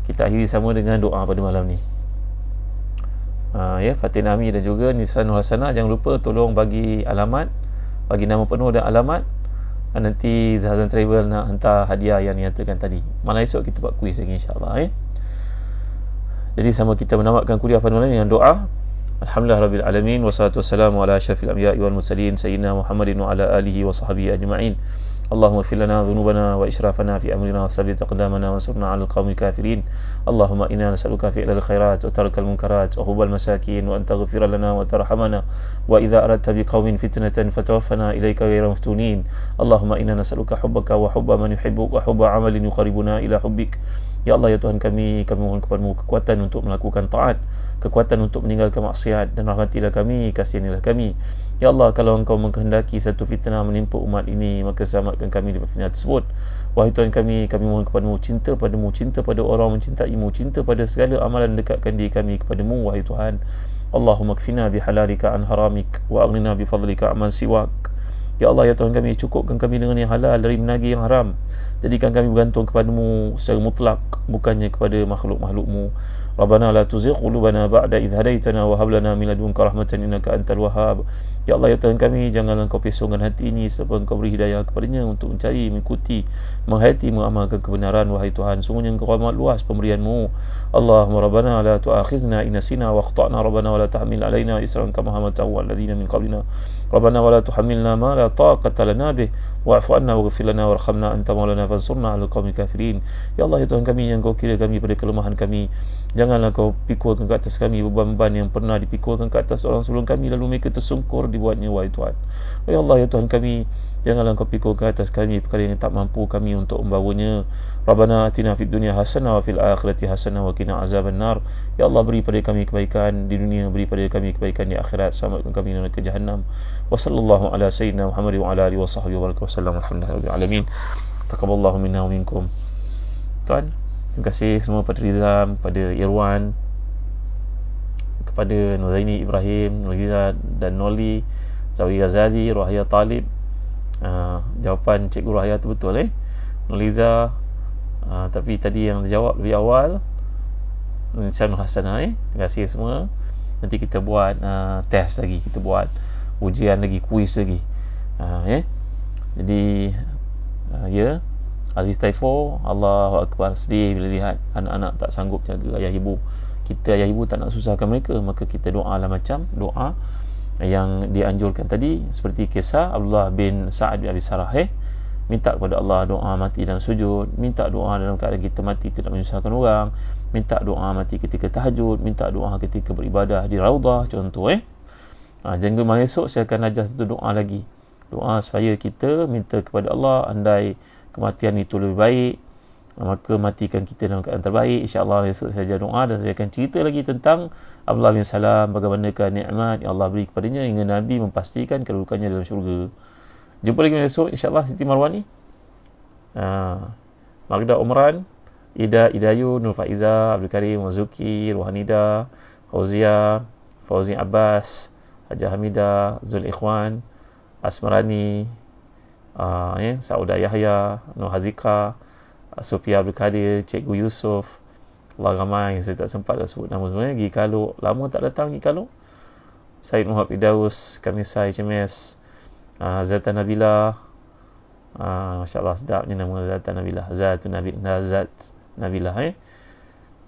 A: Kita akhiri sama dengan doa pada malam ni. Fatin Ami dan juga Nisanul Hasanah, jangan lupa tolong bagi alamat, bagi nama penuh dan alamat. Nanti Zazan Travel nak hantar hadiah yang dinyatakan tadi. Malam esok kita buat kuis lagi, insyaAllah. Jadi sama kita menamatkan kuliah pada malam dengan doa. Alhamdulillah Rabbil Alamin, wassalatu wassalamu ala asyrafil anbiya'i wal mursalin, sayyidina Muhammadin wa ala alihi wa sahbihi ajma'in. Allahumma ighfir lana dhunubana wa israfana fi amrina wa sabbit aqdamana wa ansurna 'alal qaumil kafirin. Allahumma inna nas'aluka fi'lal khairat wa tarkal munkarat wa hubbal masakin wa an taghfira lana wa tarhamana wa idza aradta biqaumin fitnatan fatawaffana ilayka ghayra maftunin. Allahumma inna nas'aluka hubbaka wa hubba man yuhibbuk wa hubba 'amalin yuqarribuna ila hubbik. Ya Allah, ya Tuhan kami mohon kepadamu kekuatan untuk melakukan taat, kekuatan untuk meninggalkan maksiat, dan rahmatilah kami, kasihanilah kami. Ya Allah, kalau Engkau mengkehendaki satu fitnah menimpa umat ini, maka selamatkan kami dari fitnah tersebut. Wahai Tuhan kami mohon kepadamu cinta padamu, cinta pada orang mencintaimu, cinta pada segala amalan dekatkan diri kami kepadamu, wahai Tuhan. Allahumma kfina bihalalika an haramik wa aghnina bifadlika amman siwak. Ya Allah, ya Tuhan kami, cukupkan kami dengan yang halal dari menagih yang haram. Jadikan kami bergantung kepadamu secara mutlak, bukannya kepada makhluk-makhlukmu. Rabbana la tuzigh qulubana ba'da idh hadaitana wa hab lana min ladunka rahmatan innaka antal wahhab. Ya Allah, ya Tuhan kami, janganlah Engkau pesongkan hati ini sebab Engkau beri hidayah kepadanya untuk mencari, mengikuti, menghayati, mengamalkan kebenaran. Wahai Tuhan, sungguhnya Engkau amat luas pemberian-Mu. Allahumma rabbana la tu'akhizna in nasina wa akhtana, rabbana wa la tahmil alaina isran kama hamaltahu 'alal ladzina min qablina. Rabbana wa la tuhammilna ma la taqata lana bih wa'fu 'anna waghfir lana warhamna anta maulana fansurna 'alal qaumil kafirin. Ya Allah, ya Tuhan kami, yang Kau kira kami pada kelemahan kami, janganlah Kau pikulkan ke atas kami beban-beban yang pernah dipikulkan ke atas orang sebelum kami, lalu mereka tersungkur dibuatnya, wahai Tuhan. Ya Allah, ya Tuhan kami, janganlah Kau pikul ke atas kami perkara yang tak mampu kami untuk membawanya. Rabbana atina fid dunya hasanah wa fil akhirati hasanah wa qina azaban nar. Ya Allah, beri pada kami kebaikan di dunia, beri pada kami kebaikan di akhirat, selamatkan kami dari neraka jahannam. Wa sallallahu ala sayyidina Muhammad wa ala alihi wa sahbihi wa sallam. Alhamdulillahirabbil alamin. Taqabbalallahu minna wa minkum. Tuan, terima kasih semua pada Rizam, pada Irwan, kepada Nuzaini Ibrahim, Nurliza dan Noli, Zawi Ghazali, Rohaya Talib. Jawapan Cikgu Rohaya tu betul Nurliza, tapi tadi yang jawab lebih awal Nisanul Hasanah. Terima kasih semua. Nanti kita buat test lagi, kita buat ujian lagi, kuis lagi. Jadi Aziz Taifo, Allahu Akbar, sedih bila lihat anak-anak tak sanggup jaga ayah ibu. Kita ayah ibu tak nak susahkan mereka, maka kita doalah macam doa yang dianjurkan tadi, seperti kisah Abdullah bin Sa'ad bin Abi Sarah. Minta kepada Allah doa mati dalam sujud, minta doa dalam keadaan kita mati tidak menyusahkan orang, minta doa mati ketika tahajud, minta doa ketika beribadah di Raudah, contoh. Jangan malam esok saya akan ajar satu doa lagi, doa supaya kita minta kepada Allah andai kematian itu lebih baik, maka matikan kita dalam keadaan terbaik. InsyaAllah esok saya ajar doa dan saya akan cerita lagi tentang Abdullah bin Salam, bagaimanakah nikmat yang Allah beri kepadanya hingga Nabi memastikan kedudukannya dalam syurga. Jumpa lagi esok insyaAllah. Siti Marwani, Magda Umran, Ida Idayu, Nur Faiza, Abdul Karim, Wazuki, Ruhanida, Fauzia, Fauzi Abbas, Hajah Hamidah, Zul Ikhwan, Asmarani, Sauda Yahya, Nur Hazika, Sofia Abdul Kadir, Cikgu Yusof. Allah ramai, saya tak sempat nak sebut nama sebenarnya. Gi Kaluk, lama tak datang Gi Kaluk. Syed Muhammad Firdaus, Kamisai CMS, Zata Nabila, Masya Allah sedapnya nama Zata Nabila, Zat Nabila,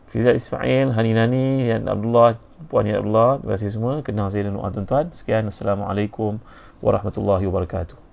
A: Fizat Ismail, Hani Nani, Yan Abdullah, Puan Yan Abdullah. Terima kasih semua. Kenal saya dan doa tuan-tuan. Sekian, Assalamualaikum warahmatullahi wabarakatuh.